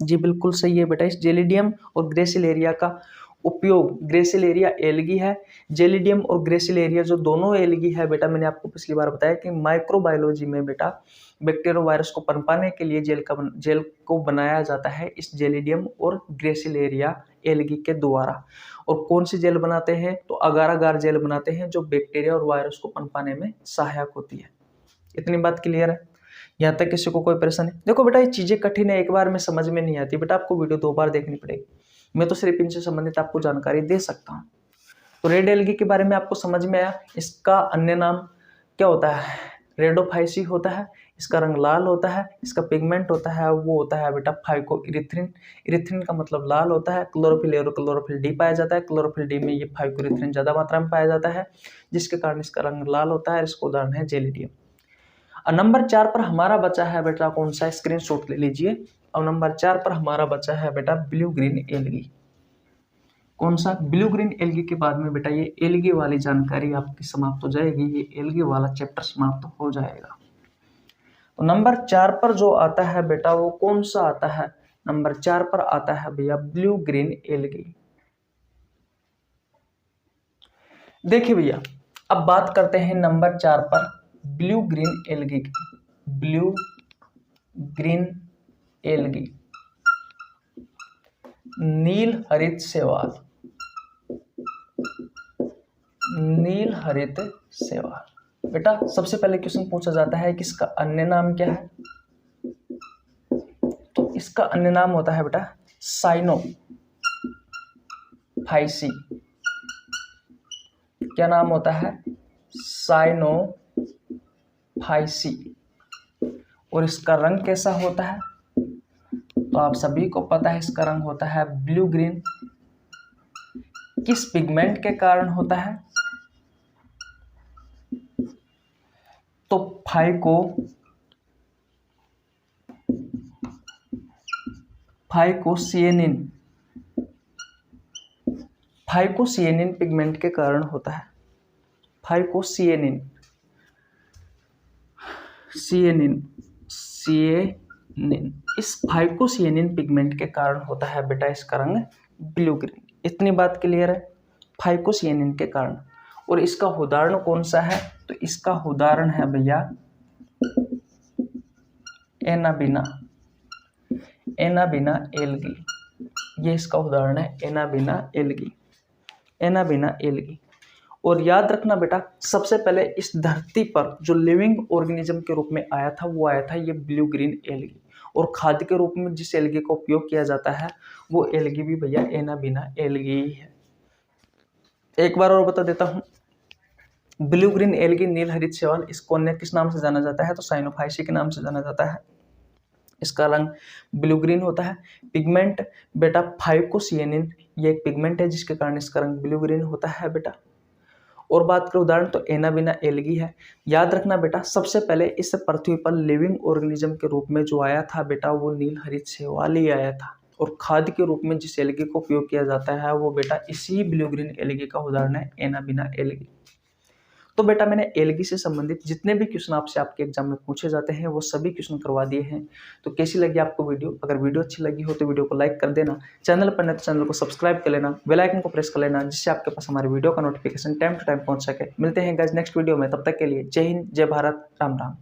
जी बिल्कुल सही है बेटा। इस जेलिडियम और ग्रेसिलेरिया का उपयोग, ग्रेसिलेरिया एल्गी है, जेलिडियम और ग्रेसिलेरिया जो दोनों एल्गी है बेटा, मैंने आपको पिछली बार बताया कि माइक्रोबायोलॉजी में बेटा बैक्टीरियोवायरस को पनपाने के लिए जेल को बनाया जाता है इस जेलिडियम और ग्रेसिलेरिया एल्गी के द्वारा। और कौन सी जेल बनाते हैं? तो अगार अगार जेल बनाते हैं जो बैक्टीरिया और वायरस को पनपाने में सहायक होती है। इतनी बात क्लियर है? यहाँ तक किसी को कोई परेशानी? देखो बेटा, ये चीजें कठिन है, एक बार में समझ में नहीं आती बेटा, आपको वीडियो 2 बार देखनी पड़ेगी। मैं तो सिर्फ इनसे संबंधित आपको जानकारी दे सकता हूँ। तो रेड एल्गी के बारे में आपको समझ में आया। इसका अन्य नाम क्या होता है? रेडोफाइसी होता है। इसका रंग लाल होता है। इसका पिगमेंट होता है वो होता है बेटा फाइकोइरिथ्रिन। इरिथ्रिन का मतलब लाल होता है। क्लोरोफिल ए और क्लोरोफिल डी पाया जाता है। क्लोरोफिल डी में ये फाइकोइरिथ्रिन ज्यादा मात्रा में पाया जाता है, जिसके कारण इसका रंग लाल होता है। इसका उदाहरण है जेलिडियम। और नंबर 4 पर हमारा बचा है बेटा कौन सा? स्क्रीनशॉट ले लीजिए। और नंबर 4 पर हमारा बचा है बेटा ब्लू ग्रीन एल्गी। कौन सा? ब्लू ग्रीन एल्गी के बाद में बेटा ये एल्गी वाली जानकारी आपकी समाप्त हो जाएगी। ये एल्गी वाला चैप्टर समाप्त हो जाएगा। तो नंबर 4 पर जो आता है बेटा वो कौन सा आता है? नंबर 4 पर आता है भैया ब्लू ग्रीन एल्गी। देखिए भैया, अब बात करते हैं नंबर 4 पर ब्लू ग्रीन एल्गी की। ब्लू ग्रीन एल्गी, नील हरित शैवाल। नील हरित शैवाल बेटा, सबसे पहले क्वेश्चन पूछा जाता है कि इसका अन्य नाम क्या है? तो इसका अन्य नाम होता है बेटा साइनोफाइसी। क्या नाम होता है? साइनोफाइसी। और इसका रंग कैसा होता है? तो आप सभी को पता है इसका रंग होता है ब्लू ग्रीन। किस पिगमेंट के कारण होता है? तो फाइकोसिएनिन। फाइकोसिएनिन पिगमेंट के कारण होता है। फाइकोसिएनिन, सिएनिन, इस फाइकोसिएनिन पिगमेंट के कारण होता है बेटा इसका रंग ब्लू ग्रीन। इतनी बात क्लियर है? फाइकोसिएनिन के कारण। और इसका उदाहरण कौन सा है? तो इसका उदाहरण है भैया एनाबिना। एनाबिना एल्गी, ये इसका उदाहरण है एनाबिना एल्गी। Anabaena algae. और याद रखना बेटा, सबसे पहले इस धरती पर जो लिविंग ऑर्गेनिज्म के रूप में आया था वो आया था ये ब्लू ग्रीन एल्गी। और खाद्य के रूप में जिस एल्गी का उपयोग किया जाता है वो एल्गी भी भैया एनाबिना एल्गी ही है। एक बार और बता देता हूँ, ब्लू ग्रीन एल्गी नील हरित शैवाल, इसको अन्य किस नाम से जाना जाता है? तो साइनोफाइसी के नाम से जाना जाता है। इसका रंग ब्लू ग्रीन होता है। पिगमेंट बेटा फाइकोसिएनिन, ये एक पिगमेंट है जिसके कारण इसका रंग ब्लू ग्रीन होता है बेटा। और बात करें उदाहरण तो एनाबिना एल्गी है। याद रखना बेटा, सबसे पहले इस पृथ्वी पर लिविंग ऑर्गेनिज्म के रूप में जो आया था बेटा वो नील हरित शैवाल ही आया था। और खाद्य के रूप में जिस एल्गी को उपयोग किया जाता है वो बेटा इसी ब्लू ग्रीन एल्गी का उदाहरण है एनाबिना एल्गी। तो बेटा मैंने एल्गी से संबंधित जितने भी क्वेश्चन आपसे आपके एग्जाम में पूछे जाते हैं वो सभी क्वेश्चन करवा दिए हैं। तो कैसी लगी आपको वीडियो? अगर वीडियो अच्छी लगी हो तो वीडियो को लाइक कर देना, चैनल पर नहीं तो चैनल को सब्सक्राइब कर लेना, बेल आइकन को प्रेस कर लेना, जिससे आपके पास हमारे वीडियो का नोटिफिकेशन टाइम टू टाइम पहुंच सके। मिलते हैं गाइस नेक्स्ट वीडियो में, तब तक के लिए जय हिंद, जय भारत, राम राम।